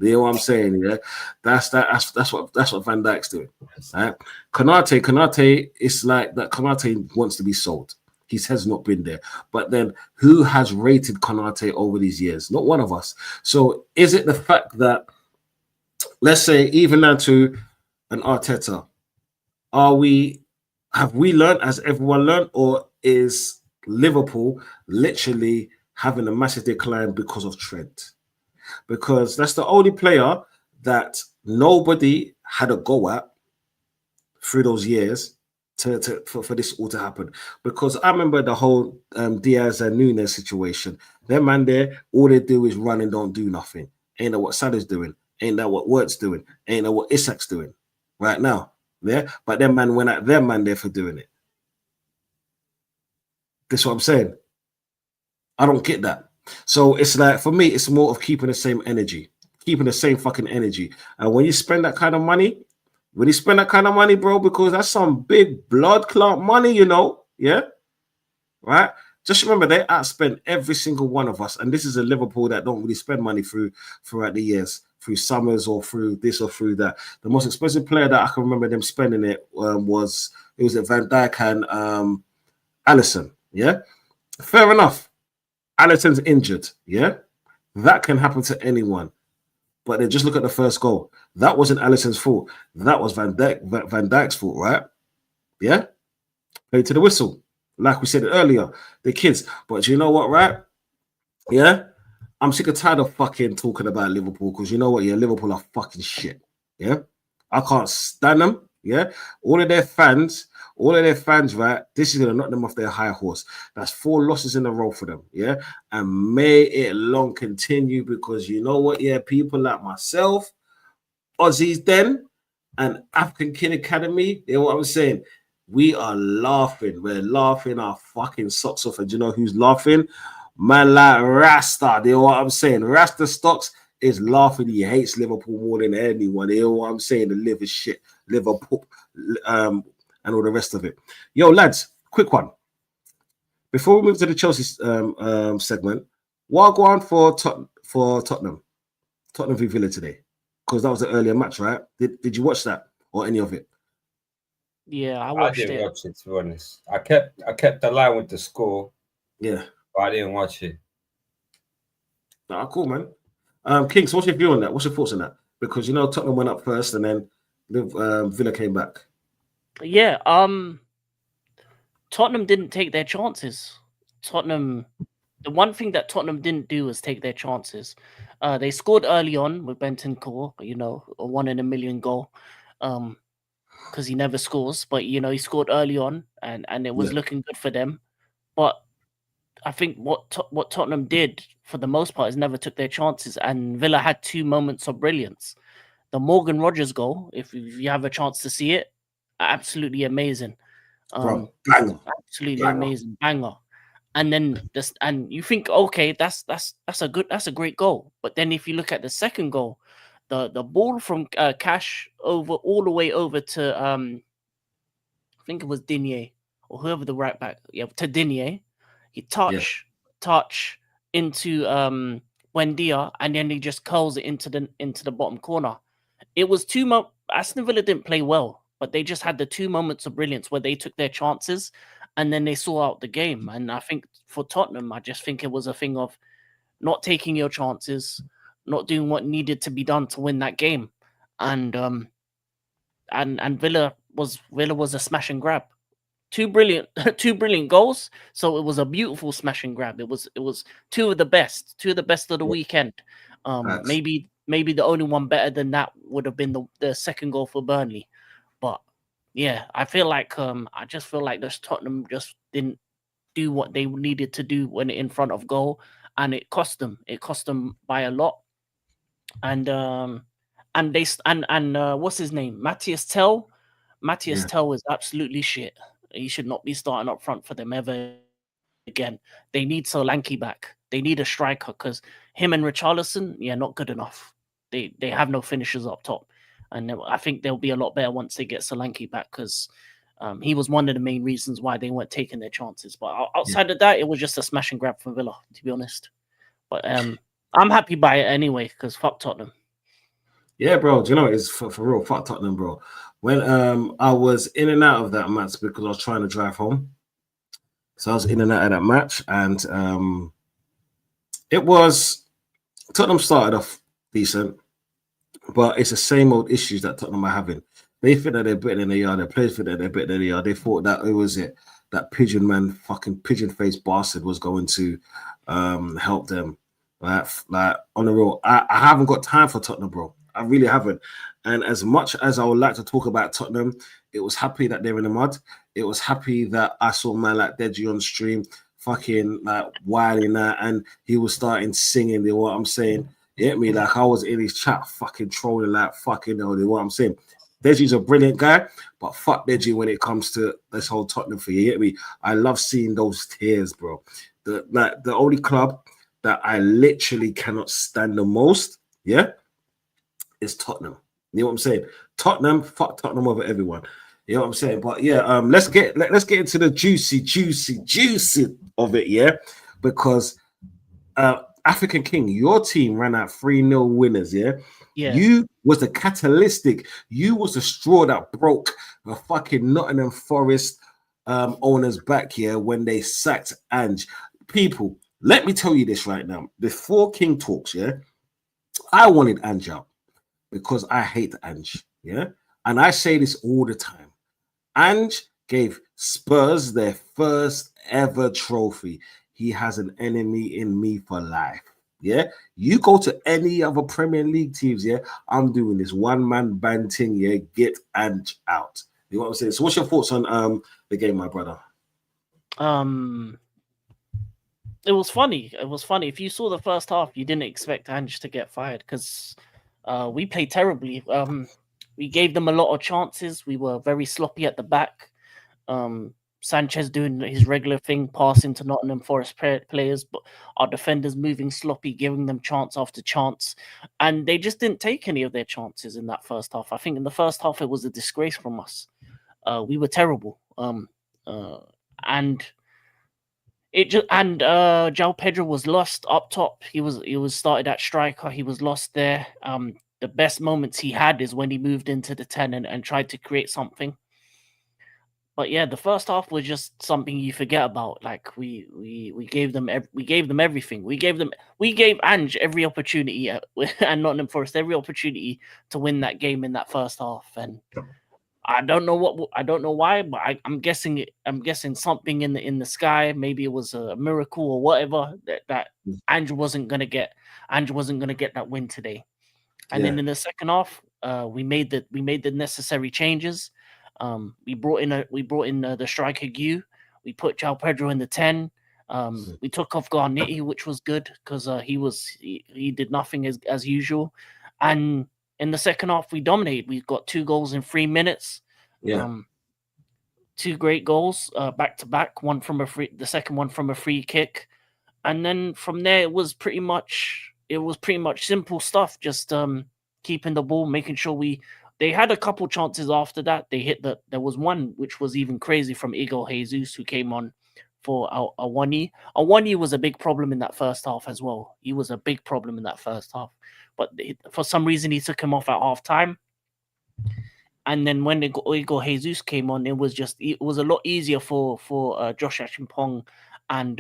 You know what I'm saying? Yeah, that's what Van Dijk's doing. Right? Konate is like that. Konate wants to be sold. His head's not been there. But then who has rated Konate over these years? Not one of us. So is it the fact that, let's say, even down to an Arteta, have we learned as everyone learned, or is Liverpool literally having a massive decline because of Trent? Because that's the only player that nobody had a go at through those years for this all to happen. Because I remember the whole Diaz and Nunes situation. Them man there, all they do is run and don't do nothing. Ain't that what Salah's doing? Ain't that what Wirt's doing? Ain't that what Isak's doing right now? Yeah, but them man went at them man there for doing it. That's what I'm saying. I don't get that. So it's like, for me, it's more of keeping the same energy, keeping the same fucking energy. And when you spend that kind of money, bro, because that's some big blood clot money, you know, yeah, right? Just remember, they outspend every single one of us. And this is a Liverpool that don't really spend money throughout the years, through summers or through this or through that. The most expensive player that I can remember them spending it was Van Dijk and Alisson, yeah? Fair enough. Alisson's injured, yeah? That can happen to anyone. But then just look at the first goal. That wasn't Alisson's fault. That was Van Dijk's fault, right? Yeah? Play to the whistle. Like we said earlier, the kids. But you know what, right? Yeah? I'm sick and tired of fucking talking about Liverpool, because you know what? Yeah, Liverpool are fucking shit. Yeah? I can't stand them. Yeah? All of their fans, right? This is going to knock them off their high horse. That's 4 losses in a row for them, yeah? And may it long continue, because you know what, yeah, people like myself, Aussies Den, and African King Academy, you know what I'm saying? We are laughing. We're laughing our fucking socks off. And you know who's laughing? Man like Rasta, you know what I'm saying? Rasta Stocks is laughing. He hates Liverpool more than anyone. You know what I'm saying? The liver shit, Liverpool, and all the rest of it. Yo, lads, quick one. Before we move to the Chelsea segment, what go on for Tottenham v Villa today? Because that was an earlier match, right? Did you watch that or any of it? Yeah, I watched didn't it. watch it, to be honest. I kept the line with the score. Yeah. but I didn't watch it. Nah, cool, man. Kings, what's your view on that? What's your thoughts on that? Because you know Tottenham went up first, and then Villa came back. Yeah, Tottenham didn't take their chances. The one thing that Tottenham didn't do was take their chances. They scored early on with Bentancur, you know, a 1 in a million goal, because he never scores. But you know, he scored early on, and it was looking good for them. But I think what Tottenham did for the most part is never took their chances, and Villa had 2 moments of brilliance. The Morgan Rogers goal, if you have a chance to see it, absolutely amazing. Bro, banger. Absolutely amazing, banger. And then this, and you think, okay, that's a great goal. But then if you look at the second goal, the ball from Cash over all the way over to I think it was Digne or whoever the right back, to Digne. He touch into Buendia, and then he just curls it into the bottom corner. It was Aston Villa didn't play well, but they just had the 2 moments of brilliance where they took their chances and then they saw out the game. And I think for Tottenham, I just think it was a thing of not taking your chances, not doing what needed to be done to win that game. And Villa was a smash and grab. 2 brilliant goals. So it was a beautiful smash and grab. It was 2 of the best of the weekend. Maybe the only one better than that would have been the second goal for Burnley. But yeah, I feel like I just feel like this Tottenham just didn't do what they needed to do when in front of goal, and it cost them. It cost them by a lot. And what's his name? Matthias Tell. Matthias Tell is absolutely shit. He should not be starting up front for them ever again. They need Solanke back. They need a striker because him and Richarlison, not good enough. They have no finishers up top. And I think they'll be a lot better once they get Solanke back because he was one of the main reasons why they weren't taking their chances. But outside of that, it was just a smash and grab for Villa, to be honest. But I'm happy by it anyway because fuck Tottenham. Yeah, bro. Do you know it's for real? Fuck Tottenham, bro. When I was in and out of that match because I was trying to drive home, so I was in and out of that match, and it was Tottenham started off decent, but it's the same old issues that Tottenham are having. They think that they're better than they are. Their players think that they're better than they are. They thought that that fucking pigeon-faced bastard was going to help them. Like on the real, I haven't got time for Tottenham, bro. I really haven't. And as much as I would like to talk about Tottenham, it was happy that they're in the mud. It was happy that I saw man like Deji on stream, fucking like wilding that, and he was starting singing. You know what I'm saying? You get me? Like I was in his chat, fucking trolling like fucking. You know what I'm saying? Deji's a brilliant guy, but fuck Deji when it comes to this whole Tottenham thing. You get me? I love seeing those tears, bro. The only club that I literally cannot stand the most, is Tottenham. You know what I'm saying? Tottenham, fuck Tottenham over everyone. You know what I'm saying? But yeah, let's get into the juicy of it, because African King, your team ran out 3-0 winners, yeah. You was the catalytic. You was the straw that broke the fucking Nottingham Forest owners back here when they sacked Ange. People, let me tell you this right now. Before King talks, I wanted Ange out because I hate Ange, and I say this all the time. Ange gave Spurs their first ever trophy. He has an enemy in me for life. You go to any other Premier League teams, I'm doing this one-man band thing, get Ange out. You know what I'm saying? So what's your thoughts on the game, my brother? It was funny. If you saw the first half, you didn't expect Ange to get fired because we played terribly. We gave them a lot of chances. We were very sloppy at the back. Sanchez doing his regular thing, passing to Nottingham Forest players, but our defenders moving sloppy, giving them chance after chance. And they just didn't take any of their chances in that first half. I think in the first half, it was a disgrace from us. We were terrible. And João Pedro was lost up top. He was started at striker. He was lost there. The best moments he had is when he moved into the 10 and tried to create something. But yeah, the first half was just something you forget about. Like we gave them everything. We gave Ange every opportunity and Nottingham Forest every opportunity to win that game in that first half. And I don't know why, but I'm guessing something in the sky. Maybe it was a miracle or whatever that Ange wasn't gonna get that win today. And then in the second half, we made the necessary changes. We brought in the striker Gu. We put João Pedro in the 10. We took off Garniti, which was good because he did nothing as usual. And in the second half, we dominated. We got 2 goals in 3 minutes. Yeah. 2 great goals back to back. The second one from a free kick, and then from there it was pretty much simple stuff. Just keeping the ball, making sure they had a couple chances after that. There was one which was even crazy from Igor Jesus, who came on for Awani. Awani was a big problem in that first half as well. He was a big problem in that first half, but for some reason he took him off at half time. And then when Igor Jesus came on, it was a lot easier for Josh Achimpong and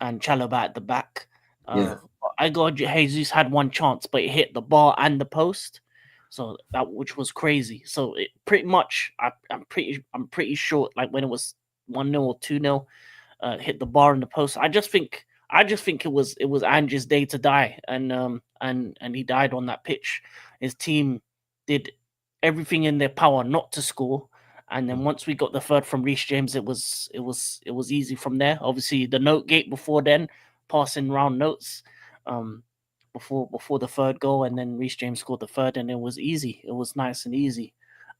Chalobah at the back. Igor Jesus had one chance, but it hit the bar and the post, so which was crazy. So it pretty much, I'm pretty sure, like when it was 1-0 or 2-0, hit the bar and the post. I just think it was Ange's day to die, and he died on that pitch. His team did everything in their power not to score, and then once we got the third from Reece James, it was easy from there. Obviously, the note gate before then, passing round notes, before the third goal, and then Reece James scored the third, and it was easy. It was nice and easy.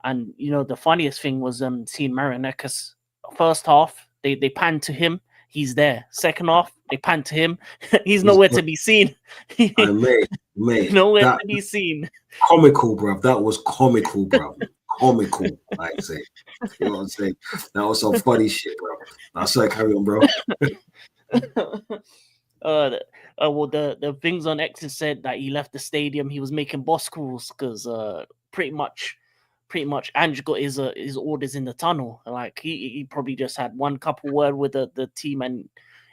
And the funniest thing was seeing Marinakis. First half, they panned to him. He's there. Second half, they panned to him. He's nowhere to be seen. Mate, nowhere to be seen. Comical, bruv. That was comical, bruv. Comical, like I say. You know what I'm saying? That was some funny shit, bro. I said, carry on, bro. Well, the things on X said that he left the stadium. He was making boss calls because pretty much Ange got his orders in the tunnel. Like he probably just had one couple word with the team and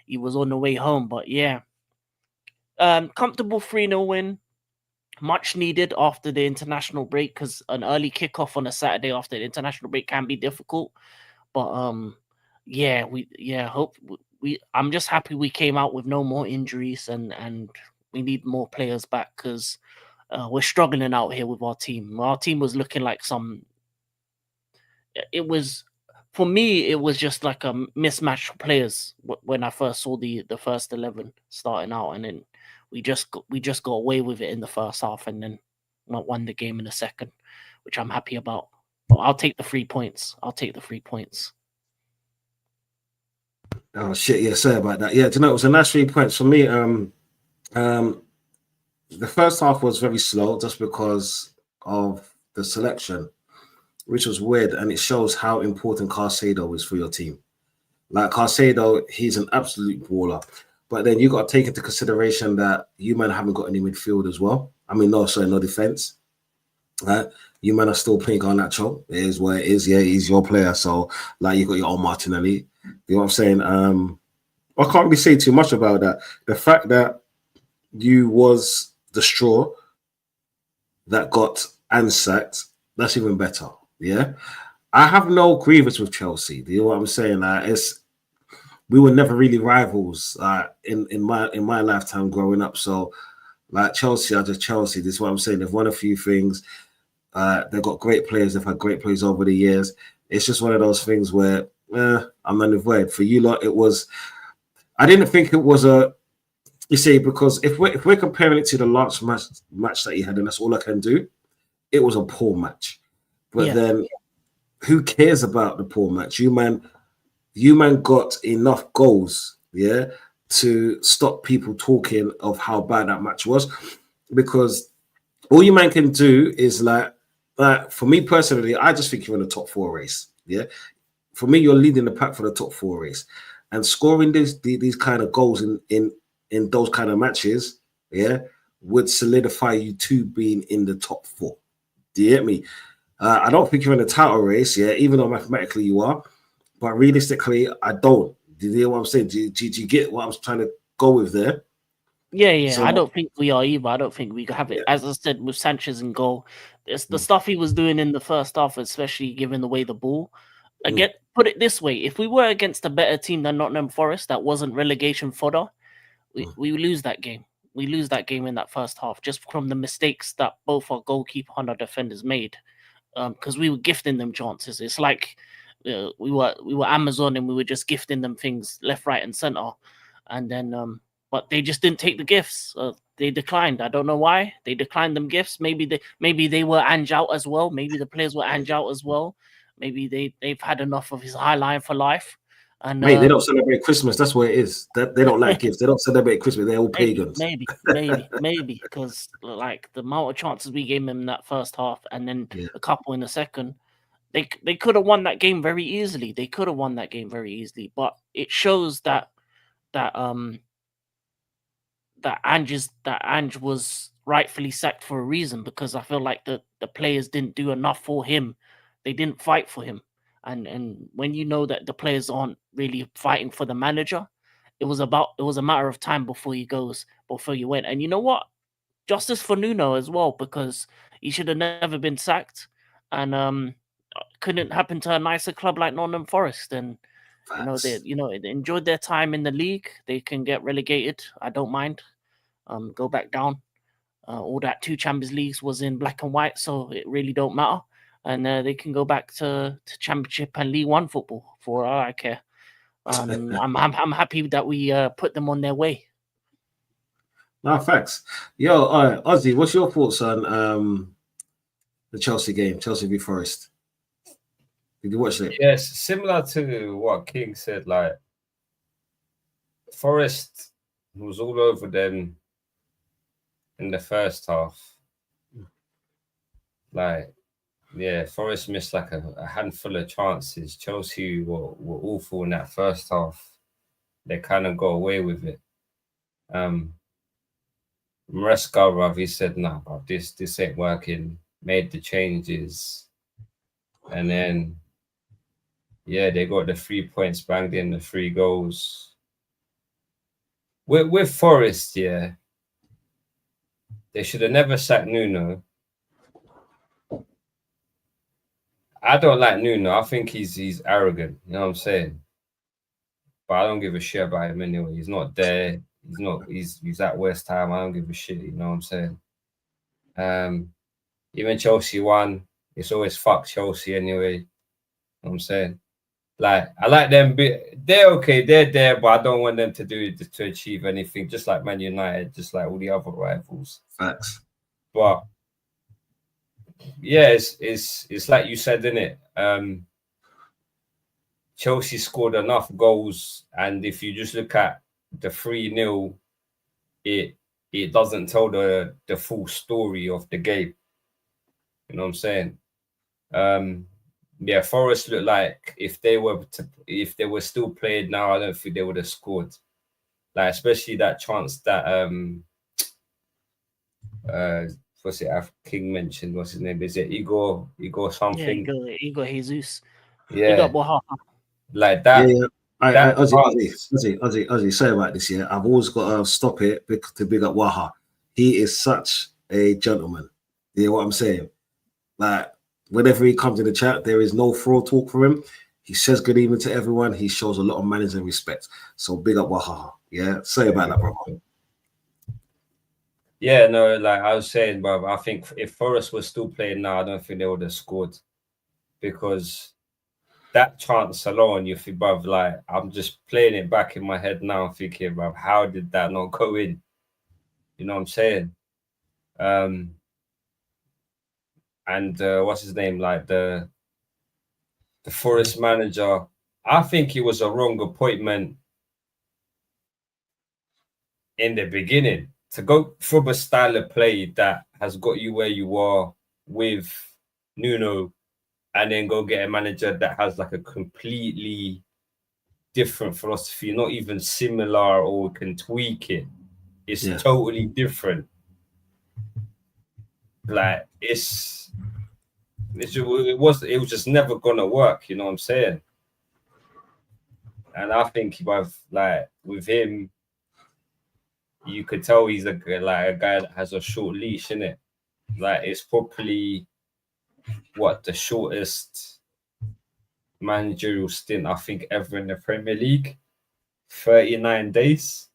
he was on the way home. But yeah, comfortable 3-0 win, much needed after the international break, because an early kickoff on a Saturday after the international break can be difficult. But I'm just happy we came out with no more injuries, and we need more players back because we're struggling out here with our team. Our team was looking like for me, it was just like a mismatch of players when I first saw the first 11 starting out, and then we just got away with it in the first half, and then won the game in the second, which I'm happy about. But I'll take the 3 points. Oh shit, yeah, sorry about that. Yeah, do you know, it was a nice 3 points for me. The first half was very slow just because of the selection, which was weird, and it shows how important Caicedo is for your team. Like Caicedo, he's an absolute baller, but then you got to take into consideration that you man haven't got any midfield as well. I mean, no defense. Right? You man are still playing Garnacho. It is what it is. Yeah, he's your player. So, like, you got your own Martinelli. You know what I'm saying? I can't really say too much about that. The fact that you was the straw that got sacked, that's even better. Yeah, I have no grievance with Chelsea. Do you know what I'm saying? We were never really rivals in my lifetime growing up. So, like, Chelsea are just Chelsea. This is what I'm saying. They've won a few things. They've got great players. They've had great players over the years. It's just one of those things where I'm unavoided. For you lot, it was. I didn't think it was a. You see, because if we're comparing it to the last match that you had, and that's all I can do, it was a poor match. But then, who cares about the poor match? You man got enough goals, yeah, to stop people talking of how bad that match was, because all you man can do is like for me personally, I just think you're in the top 4 race. Yeah, for me, you're leading the pack for the top 4 race, and scoring these kind of goals in those kind of matches, yeah, would solidify you to being in the top 4. Do you get me? I don't think you're in a title race, yeah, even though mathematically you are. But realistically, I don't. Do you hear what I'm saying? Do you get what I'm trying to go with there? Yeah. So I don't think we are either. I don't think we have it. yeah. As I said, with Sanchez in goal, it's the stuff he was doing in the first half, especially giving away the ball. Again, put it this way: if we were against a better team than Nottingham Forest that wasn't relegation fodder, we lose that game. We lose that game in that first half just from the mistakes that both our goalkeeper and our defenders made. Because we were gifting them chances. It's like we were Amazon and we were just gifting them things left, right, and center, and then but they just didn't take the gifts. They declined. I don't know why they declined them gifts. Maybe they were Ange out as well. Maybe the players were Ange out as well. Maybe they've had enough of his high line for life. And Mate, they don't celebrate Christmas. That's what it is. That they don't like gifts. They don't celebrate Christmas. They're all pagans. Maybe, because like the amount of chances we gave them in that first half, and then a couple in the second, they could have won that game very easily. But it shows that Ange was rightfully sacked for a reason, because I feel like the players didn't do enough for him. They didn't fight for him. And when you know that the players aren't really fighting for the manager, it was a matter of time before you went. And you know what? Justice for Nuno as well, because he should have never been sacked. And couldn't happen to a nicer club like Nottingham Forest. And they enjoyed their time in the league. They can get relegated. I don't mind. Go back down. All that 2 Champions Leagues was in black and white, so it really don't matter. And they can go back to Championship and League One football for all I care. I'm happy that we put them on their way. No, facts. Yo, all right, Ozzy, what's your thoughts on the Chelsea game, Chelsea v Forest? Did you watch it? Yes, similar to what King said. Like Forest was all over them in the first half. Like, yeah, Forest missed like a handful of chances. Chelsea were awful in that first half. They kind of got away with it. Maresca, bruv, he said, nah, bruv, this ain't working. Made the changes. And then, yeah, they got the 3 points, banged in the 3 goals. With Forest, yeah, they should have never sacked Nuno. I don't like Nuno. I think he's arrogant. You know what I'm saying? But I don't give a shit about him anyway. He's not there. He's at West Ham. I don't give a shit. You know what I'm saying? Even Chelsea won. It's always fuck Chelsea anyway. You know what I'm saying? Like, I like them. They're okay. They're there, but I don't want them to do it to achieve anything. Just like Man United, just like all the other rivals. Facts. But yeah, it's like you said, innit? Chelsea scored enough goals, and if you just look at the 3-0, it doesn't tell the full story of the game. You know what I'm saying? Yeah, Forest looked like if they were still playing now, I don't think they would have scored. Like, especially that chance that what's it? King mentioned. What's his name? Is it Igor something? Yeah, Igor Jesus. Yeah, Igor like that. Yeah. Ozzy, sorry about this. Yeah, I've always got to stop it to big up Waha. He is such a gentleman. You know what I'm saying? Like, whenever he comes in the chat, there is no fraud talk for him. He says good evening to everyone. He shows a lot of manners and respect. So big up Waha. Yeah, say about that, bro. Yeah, no, like I was saying, bro, I think if Forest was still playing now, I don't think they would have scored, because that chance alone, you feel, bruv, like, I'm just playing it back in my head now, thinking, bruv, how did that not go in? You know what I'm saying? And what's his name? Like the Forest manager, I think it was a wrong appointment in the beginning to go from a style of play that has got you where you are with Nuno, and then go get a manager that has like a completely different philosophy, not even similar or can tweak it. It's totally different. Like, it's it was just never gonna work. You know what I'm saying? And I think with him, you could tell he's a guy that has a short leash in it. Like it's probably the shortest managerial stint I think ever in the Premier League. 39 days.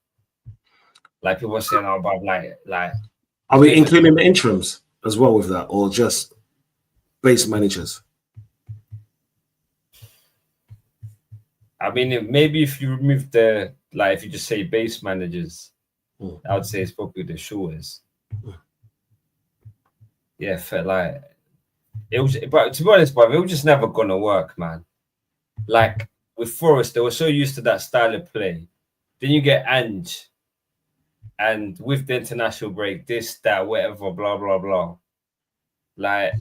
Like people were saying about like. Are we including the interims as well with that, or just base managers? I mean, maybe if you remove if you just say base managers, I would say it's probably the shortest. Yeah, felt it was, but to be honest, bro, it was just never gonna work, man. Like with Forest, they were so used to that style of play. Then you get Ange, and with the international break, this, that, whatever, blah, blah, blah. Like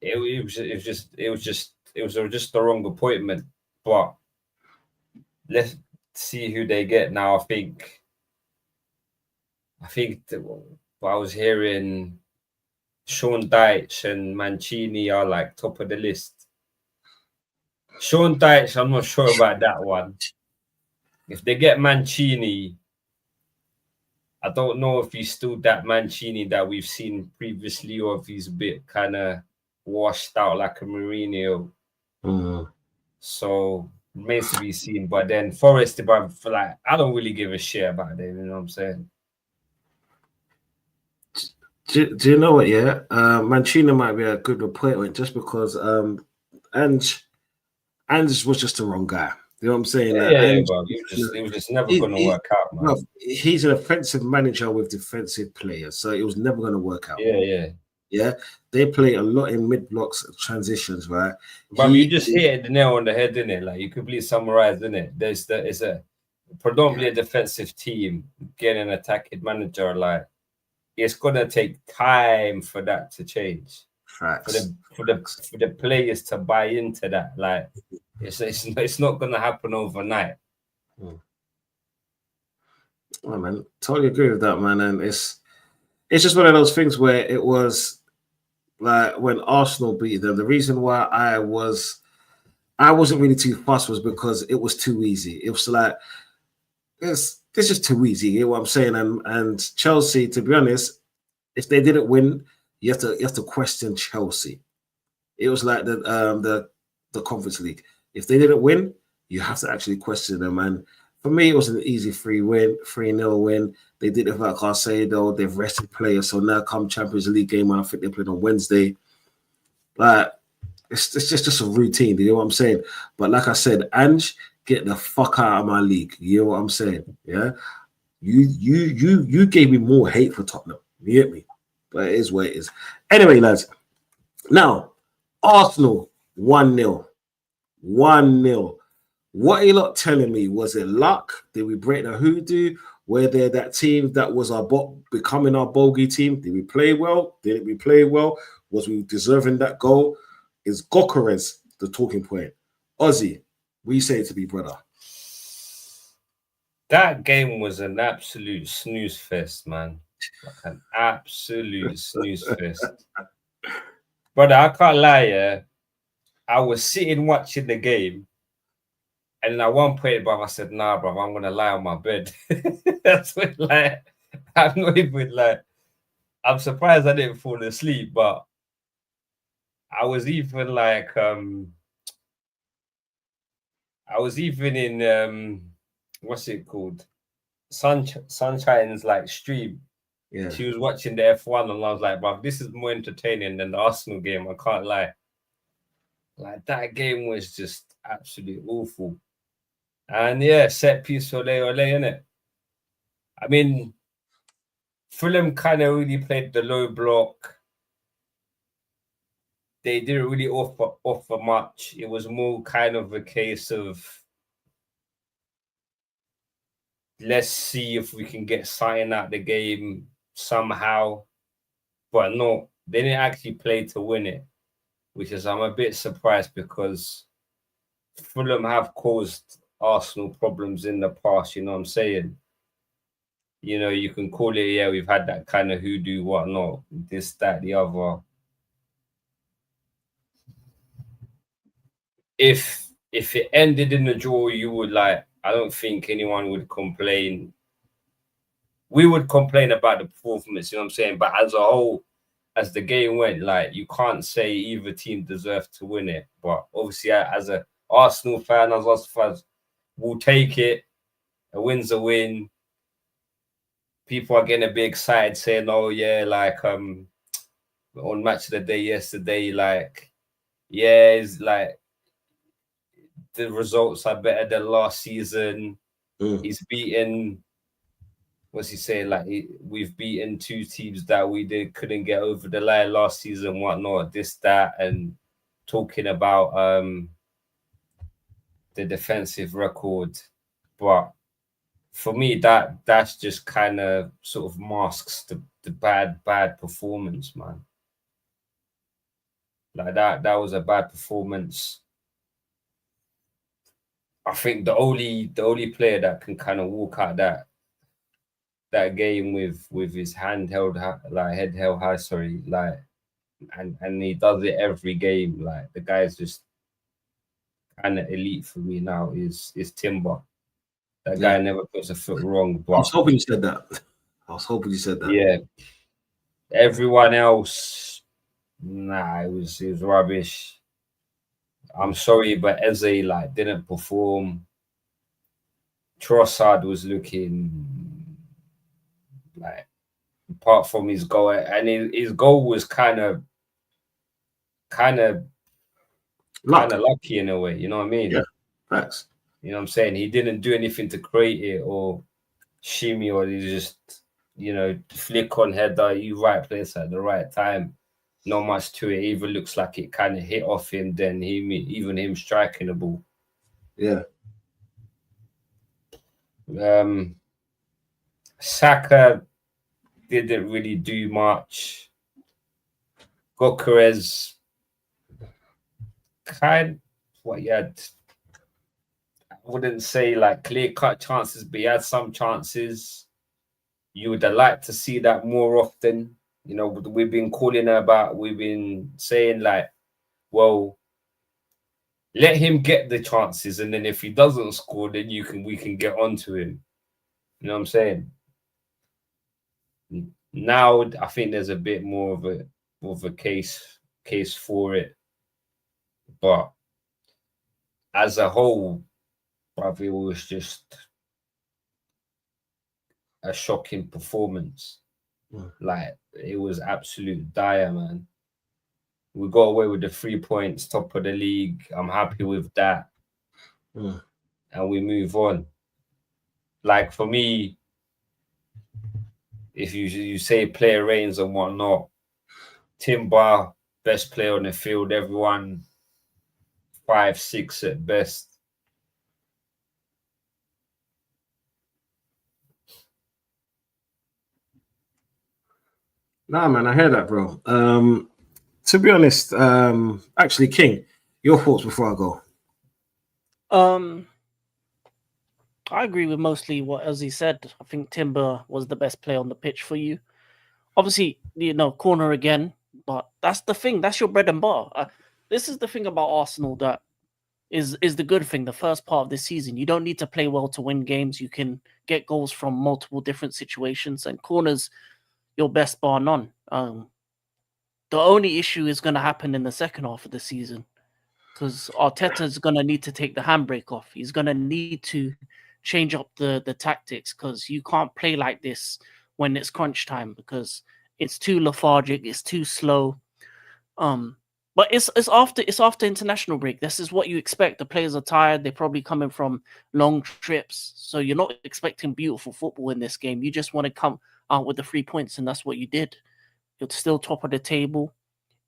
it was just the wrong appointment. But let's see who they get now. I think I was hearing Sean Dyche and Mancini are like top of the list. Sean Dyche, I'm not sure about that one. If they get Mancini, I don't know if he's still that Mancini that we've seen previously, or if he's a bit kind of washed out like a Mourinho. So remains to be seen. But then Forest, I don't really give a shit about them. You know what I'm saying? Do you know what? Yeah, Mancini might be a good appointment just because Ange was just the wrong guy. You know what I'm saying? Bro. It was just never going to work out, man. He's an offensive manager with defensive players, so it was never going to work out. Yeah. They play a lot in mid blocks transitions, right? But you just hit the nail on the head, didn't it? Like you completely summarized, didn't it? It's a predominantly a defensive team getting an attacking manager. Like it's gonna take time for that to change. Facts. For the players to buy into that. Like it's not gonna happen overnight. Oh man, totally agree with that, man. And it's just one of those things where it was like when Arsenal beat them. The reason why I wasn't really too fussed was because it was too easy. It was like this is too easy. You know what I'm saying? And Chelsea, to be honest, if they didn't win, you have to question Chelsea. It was like the Conference League. If they didn't win, you have to actually question them. And for me, it was an easy 3-0 win. They did it without Caicedo. They've rested players. So now come Champions League game, and I think they played on Wednesday. But it's just a routine. You know what I'm saying? But like I said, Ange, get the fuck out of my league. You know what I'm saying? Yeah. You gave me more hate for Tottenham. You get me? But it is what it is. Anyway, lads. Now, Arsenal 1-0. 1-0. What are you lot telling me? Was it luck? Did we break the hoodoo? Were there that team that was becoming our bogey team? Did we play well? Didn't we play well? Was we deserving that goal? Is Gokeres the talking point? Ozzy, what you say to me, brother? That game was an absolute snooze fest, man. Like an absolute snooze fest. Brother, I can't lie, yeah. I was sitting watching the game, and at one point, bruv, I said, nah, bruv, I'm going to lie on my bed. That's what, I'm not even, I'm surprised I didn't fall asleep, but I was even, in, what's it called? Sunshine's, stream. Yeah. She was watching the F1, and I was like, bruv, this is more entertaining than the Arsenal game, I can't lie. That game was just absolutely awful. And yeah, set piece ole, innit? I mean, Fulham kind of really played the low block. They didn't really offer much. It was more kind of a case of let's see if we can get something out the game somehow. But no, they didn't actually play to win it, which is I'm a bit surprised because Fulham have caused Arsenal problems in the past, you know what I'm saying? You know, you can call it, yeah, we've had that kind of hoodoo, whatnot, this, that, the other. if it ended in a draw, you would like. I don't think anyone would complain. We would complain about the performance, you know what I'm saying? But as a whole, as the game went, like you can't say either team deserved to win it. But obviously, as a Arsenal fan, as Arsenal fans, we'll take it. A win's a win. People are getting a bit excited, saying, "Oh yeah, like on Match of the Day yesterday, like yeah, it's like the results are better than last season. He's beaten." What's he saying? Like we've beaten two teams that we couldn't get over the line last season, whatnot, this, that, and talking about the defensive record. But for me, that's just kind of sort of masks the bad performance, man. Like that was a bad performance. I think the only player that can kind of walk out that game with his head held high, like and he does it every game. Like the guy's just kind of elite for me now. Is Timber. That guy never puts a foot wrong. But I was hoping you said that. Yeah. Everyone else, nah, it was rubbish. I'm sorry, but Eze like didn't perform. Trossard was looking like, apart from his goal, and his goal was kind of lucky in a way, you know what I mean? Yeah, facts. You know what I'm saying? He didn't do anything to create it or shimmy, or he just, flick on header, you right place at the right time. Not much to it. It even looks like it kind of hit off him than even him striking the ball. Yeah. Saka didn't really do much. Gokeres I wouldn't say like clear-cut chances, but he had some chances. You would have liked to see that more often. We've been saying like, well, let him get the chances, and then if he doesn't score, then we can get onto him. You know what I'm saying? Now I think there's a bit more of a case for it, but as a whole, it was just a shocking performance. Like it was absolute dire, man. We got away with the 3 points, top of the league. I'm happy with that. And we move on. Like for me, if you say player reigns and whatnot, Timber, best player on the field, everyone 5-6 at best. Nah, man, I hear that, bro. To be honest, actually, King, your thoughts before I go. I agree with mostly what Ozzy said. I think Timber was the best player on the pitch for you. Obviously, corner again, but that's the thing. That's your bread and butter. This is the thing about Arsenal that is the good thing. The first part of this season, you don't need to play well to win games. You can get goals from multiple different situations, and corners your best bar none. The only issue is going to happen in the second half of the season because Arteta's going to need to take the handbrake off. He's going to need to change up the tactics because you can't play like this when it's crunch time because it's too lethargic, it's too slow. But it's after international break. This is what you expect. The players are tired. They're probably coming from long trips, so you're not expecting beautiful football in this game. You just want to come out with the 3 points, and that's what you did. You're still top of the table.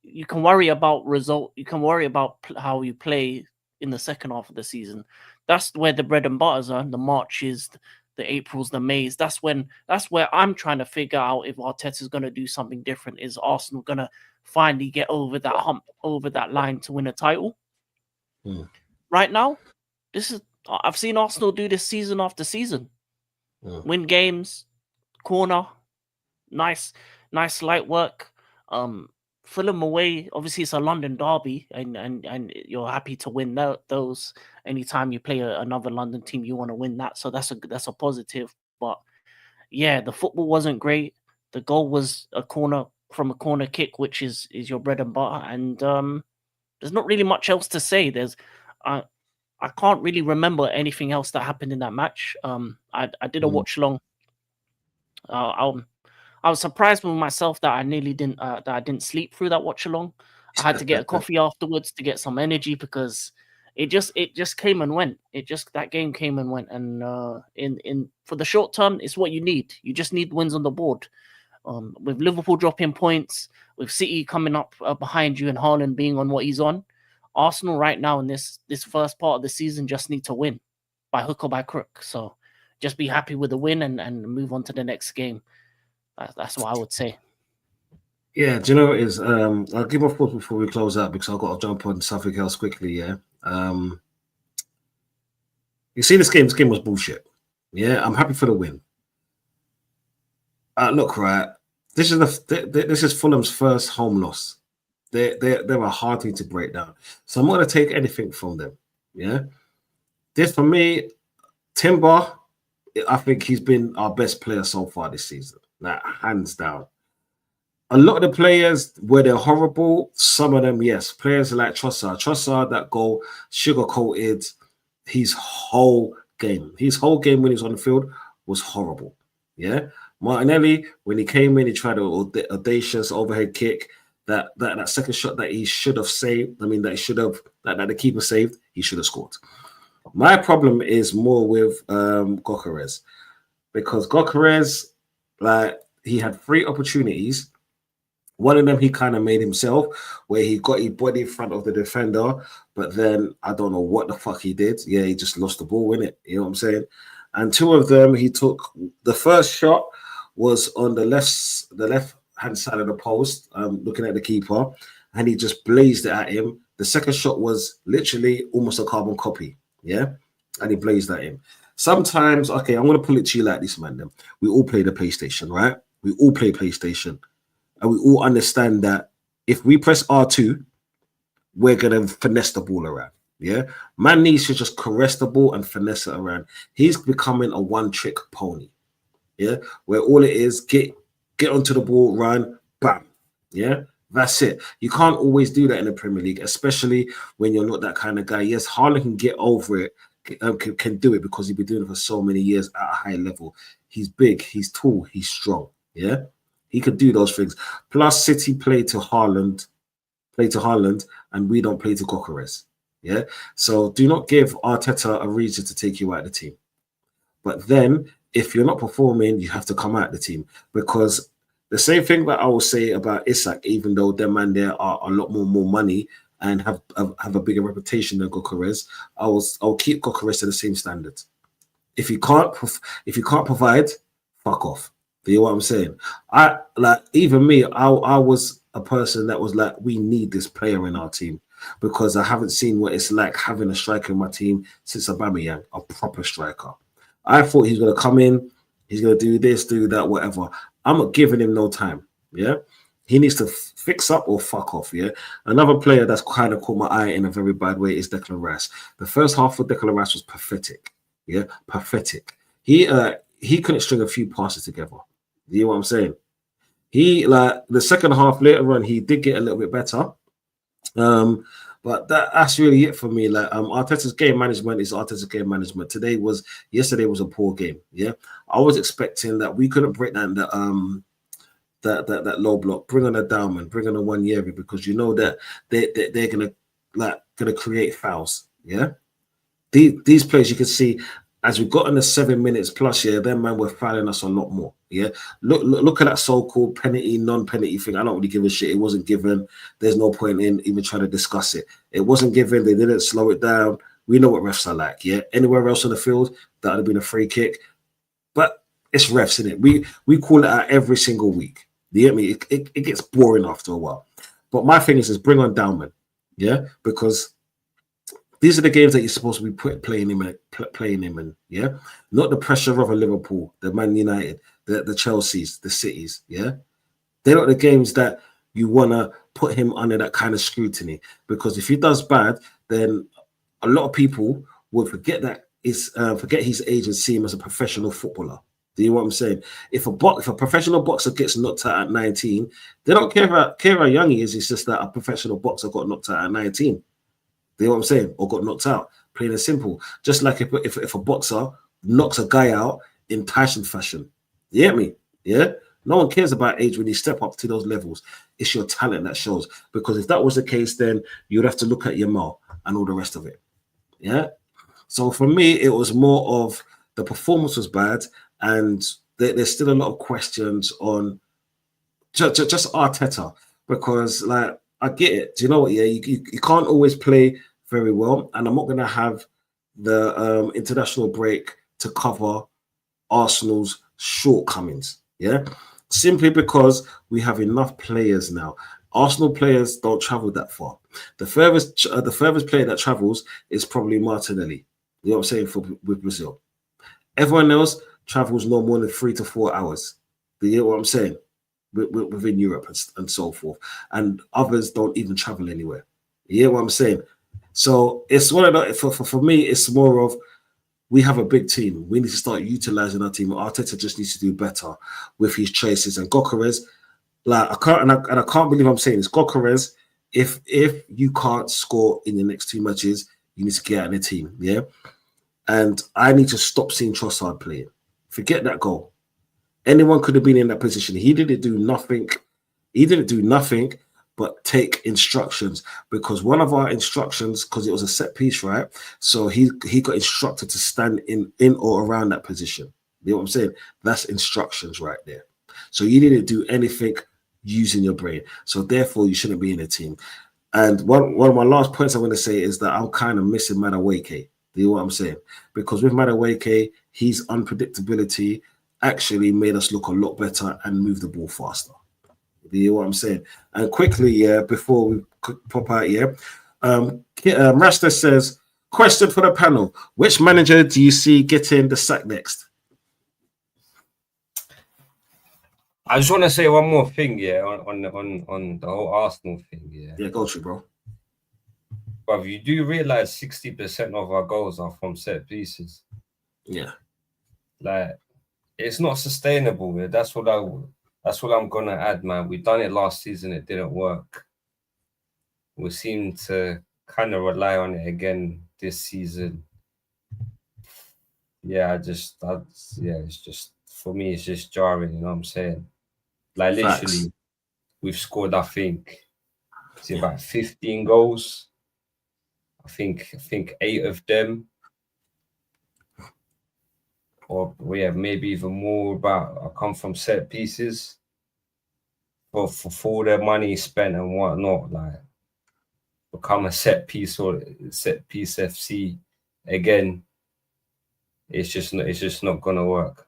You can worry about result. You can worry about how you play in the second half of the season. That's where the bread and butters are. The Marches, the Aprils, the Mays. That's where I'm trying to figure out if Arteta's going to do something different. Is Arsenal going to finally get over that hump, over that line to win a title? Right now, I've seen Arsenal do this season after season. Win games, corner, nice light work. Fulham away, obviously it's a London derby, and you're happy to win those. Anytime you play another London team, you want to win that. So that's a positive. But yeah, the football wasn't great. The goal was a corner kick, which is your bread and butter. And there's not really much else to say. I can't really remember anything else that happened in that match. I did a watch long. I was surprised with myself that I nearly didn't that I didn't sleep through that watch along. I had to get a coffee afterwards to get some energy because it just came and went. That game came and went. And in for the short term, it's what you need. You just need wins on the board. With Liverpool dropping points, with City coming up behind you, and Haaland being on what he's on, Arsenal right now in this first part of the season just need to win by hook or by crook. So just be happy with the win and move on to the next game. That's what I would say. Yeah, do you know what it is? I'll give my thoughts before we close out because I've got to jump on something else quickly. Yeah. You see, this game was bullshit. Yeah, I'm happy for the win. Look, right. This is Fulham's first home loss. They're a hard thing to break down. So I'm not going to take anything from them. Yeah. This for me, Timber, I think he's been our best player so far this season. Like, hands down. A lot of the players, where they're horrible, some of them, yes. Players like Trossard, that goal, sugar-coated his whole game. His whole game when he was on the field was horrible. Yeah. Martinelli, when he came in, he tried an audacious overhead kick. That second shot that he should have saved, that the keeper saved, he should have scored. My problem is more with Gyökeres, because Gyökeres, like, he had 3 opportunities. One of them he kind of made himself, where he got his body in front of the defender, but then I don't know what the fuck he did. Yeah, he just lost the ball, innit? You know what I'm saying? And 2 of them he took. The first shot was on the left-hand side of the post, looking at the keeper, and he just blazed it at him. The second shot was literally almost a carbon copy. Yeah, and he blazed at him. Sometimes, okay, I'm going to pull it to you like this, man. Then we all play the PlayStation, right? We all play PlayStation. And we all understand that if we press R2, we're going to finesse the ball around. Yeah? Man needs to just caress the ball and finesse it around. He's becoming a one-trick pony. Yeah? Where all it is, get onto the ball, run, bam. Yeah? That's it. You can't always do that in the Premier League, especially when you're not that kind of guy. Yes, Haaland can get over it, can do it because he's been doing it for so many years at a high level. He's big, he's tall, he's strong. Yeah? He could do those things. Plus, City play to Haaland, and we don't play to Gyökeres. Yeah. So do not give Arteta a reason to take you out of the team. But then, if you're not performing, you have to come out of the team, because the same thing that I will say about Isak, even though them man there are a lot more money and have a bigger reputation than Gyökeres, I'll keep Gyökeres to the same standard. If you can't provide, fuck off. Do you know what I'm saying? Even me, I was a person that was like, we need this player in our team, because I haven't seen what it's like having a striker in my team since Aubameyang, a proper striker. I thought he's going to come in, he's going to do this, do that, whatever. I'm not giving him no time. Yeah, he needs to fix up or fuck off. Yeah, another player that's kind of caught my eye in a very bad way is Declan Rice. The first half of Declan Rice was pathetic. Yeah, pathetic. He couldn't string a few passes together. You know what I'm saying? He, like, the second half later on, he did get a little bit better. But that's really it for me. Like, Arteta's game management is Arteta's game management. Yesterday was a poor game. Yeah, I was expecting that we couldn't break down that low block, bring on a Dowman, bring on a One-Year, because you know that they're gonna create fouls. Yeah, these players you can see. As we got in the 7 minutes plus, yeah, them man were fouling us a lot more. Yeah, look at that so-called penalty, non-penalty thing. I don't really give a shit. It wasn't given. There's no point in even trying to discuss it. It wasn't given. They didn't slow it down. We know what refs are like. Yeah, anywhere else on the field that would have been a free kick, but it's refs, isn't it? We call it out every single week. You get me? It gets boring after a while. But my thing is bring on Dowman. Yeah, because these are the games that you're supposed to be playing him in, yeah? Not the pressure of a Liverpool, the Man United, the Chelseas, the Cities, yeah? They're not the games that you want to put him under that kind of scrutiny, because if he does bad, then a lot of people will forget his age and see him as a professional footballer. Do you know what I'm saying? If a professional boxer gets knocked out at 19, they don't care how young he is. It's just that a professional boxer got knocked out at 19. Do you know what I'm saying? Or got knocked out, plain and simple. Just like if a boxer knocks a guy out in Tyson fashion. You get me? Yeah? No one cares about age when you step up to those levels. It's your talent that shows. Because if that was the case, then you'd have to look at your mouth and all the rest of it. Yeah? So for me, it was more of the performance was bad, and there's still a lot of questions on just Arteta, because like I get it. Do you know what? Yeah, you can't always play very well, and I'm not going to have the international break to cover Arsenal's shortcomings. Yeah, simply because we have enough players now. Arsenal players don't travel that far. The furthest player that travels is probably Martinelli. You know what I'm saying, with Brazil. Everyone else travels no more than 3 to 4 hours. Do you know what I'm saying? Within Europe and so forth. And others don't even travel anywhere. You hear what I'm saying? So it's one of the, for me, it's more of, we have a big team. We need to start utilizing our team. Arteta just needs to do better with his choices. And Gyökeres, like I can't believe I'm saying this. Gyökeres, if you can't score in the next 2 matches, you need to get out of the team. Yeah. And I need to stop seeing Trossard playing. Forget that goal. Anyone could have been in that position. He didn't do nothing. He didn't do nothing but take instructions, because one of our instructions, because it was a set piece, right? So he got instructed to stand in or around that position. You know what I'm saying? That's instructions right there. So you didn't do anything using your brain. So therefore, you shouldn't be in a team. And one of my last points I want to say is that I'm kind of missing Madueke. Do you know what I'm saying? Because with Madueke, his unpredictability actually made us look a lot better and move the ball faster. Do you know what I'm saying? And quickly, yeah, before we could pop out, yeah, Rasta says, question for the panel: which manager do you see getting the sack next? I just want to say one more thing, yeah, on the whole Arsenal thing, yeah. Yeah, go to bro. But you do realize 60% of our goals are from set pieces. Yeah. Like, it's not sustainable. Yeah? That's what I'm gonna add, man. We done it last season, it didn't work. We seem to kind of rely on it again this season. Yeah, it's just, for me, it's just jarring, you know what I'm saying? Like, literally, we've scored, I think, about 15 goals. I think 8 of them, or maybe even more, come from set pieces. For their money spent and whatnot, like become a set piece or set piece FC again. It's just not gonna work.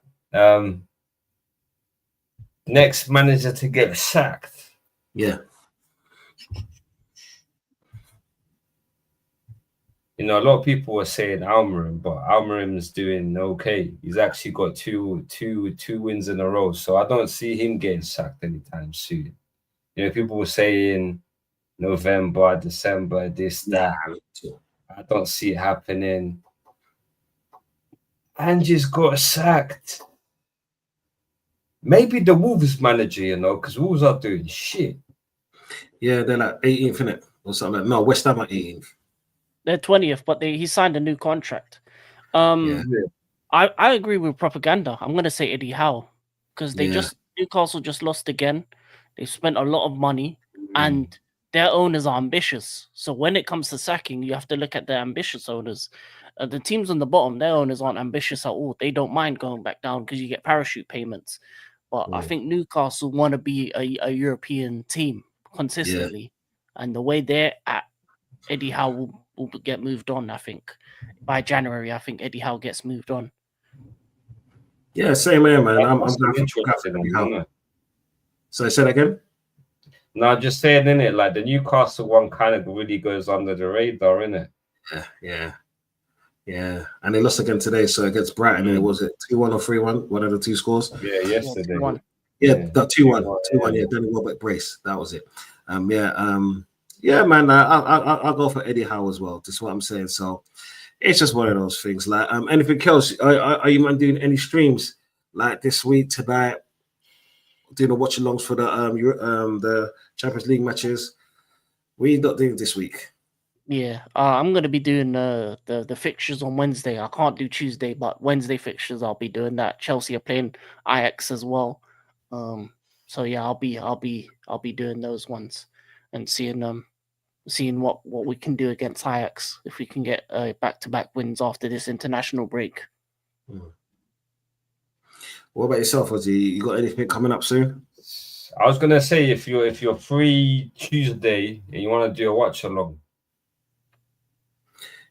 Next manager to get sacked. Yeah. You know, a lot of people were saying Amorim, but Amorim's doing okay. He's actually got two wins in a row, so I don't see him getting sacked anytime soon. You know, people were saying November, December, this, that. I don't see it happening. Ange's got sacked. Maybe the Wolves manager, you know, because Wolves are doing shit. Yeah, they're like 18th, innit? Or something like. No, West Ham are 18th. They're 20th, but he signed a new contract. I agree with propaganda. I'm going to say Eddie Howe, because Newcastle just lost again. They've spent a lot of money, and their owners are ambitious. So when it comes to sacking, you have to look at the ambitious owners. The teams on the bottom, their owners aren't ambitious at all. They don't mind going back down because you get parachute payments. But I think Newcastle want to be a European team consistently. And the way they're at, Eddie Howe will get moved on, I think. By January, I think Eddie Howe gets moved on. Yeah, same here, man. I'm interested. So I said again? No, just saying, innit? Like, the Newcastle one kind of really goes under the radar, innit? Yeah. And they lost again today, so against Brighton, was it 2-1 or 3-1? One of the two scores? Yeah, yesterday. Yeah, Yeah. the 2-1. 2-1, Yeah. yeah, Danny Welbeck brace. That was it. Yeah, man, I'll go for Eddie Howe as well. That's what I'm saying. So it's just one of those things. Like, anything else? Are you man doing any streams like this week, tonight? Doing the watch-alongs for the Champions League matches? What are you not doing this week? Yeah, I'm gonna be doing the fixtures on Wednesday. I can't do Tuesday, but Wednesday fixtures I'll be doing that. Chelsea are playing Ajax as well. So yeah, I'll be doing those ones and seeing what we can do against Ajax if we can get back-to-back wins after this international break. What about yourself, Ozzy? You got anything coming up soon? I was gonna say if you're free Tuesday and you want to do a watch along.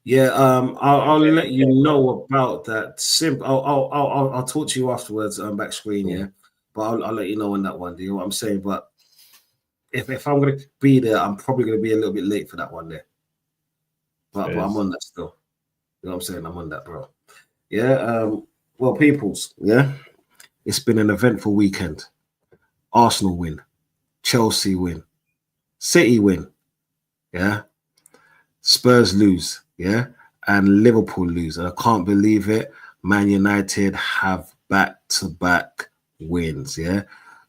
Yeah, I'll let you know about that. I'll talk to you afterwards. Back screen, yeah. But I'll let you know on that one. Do you know what I'm saying? But if I'm gonna be there, I'm probably gonna be a little bit late for that one there. But I'm on that still. You know what I'm saying? I'm on that, bro. Yeah. Well, peoples, yeah. It's been an eventful weekend. Arsenal win, Chelsea win, City win, yeah. Spurs lose, yeah, and Liverpool lose. And I can't believe it. Man United have back-to-back wins, yeah.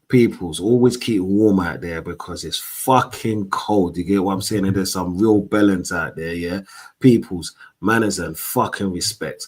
Peoples, always keep warm out there because it's fucking cold. You get what I'm saying? And there's some real bellends out there, yeah. Peoples, manners and fucking respect.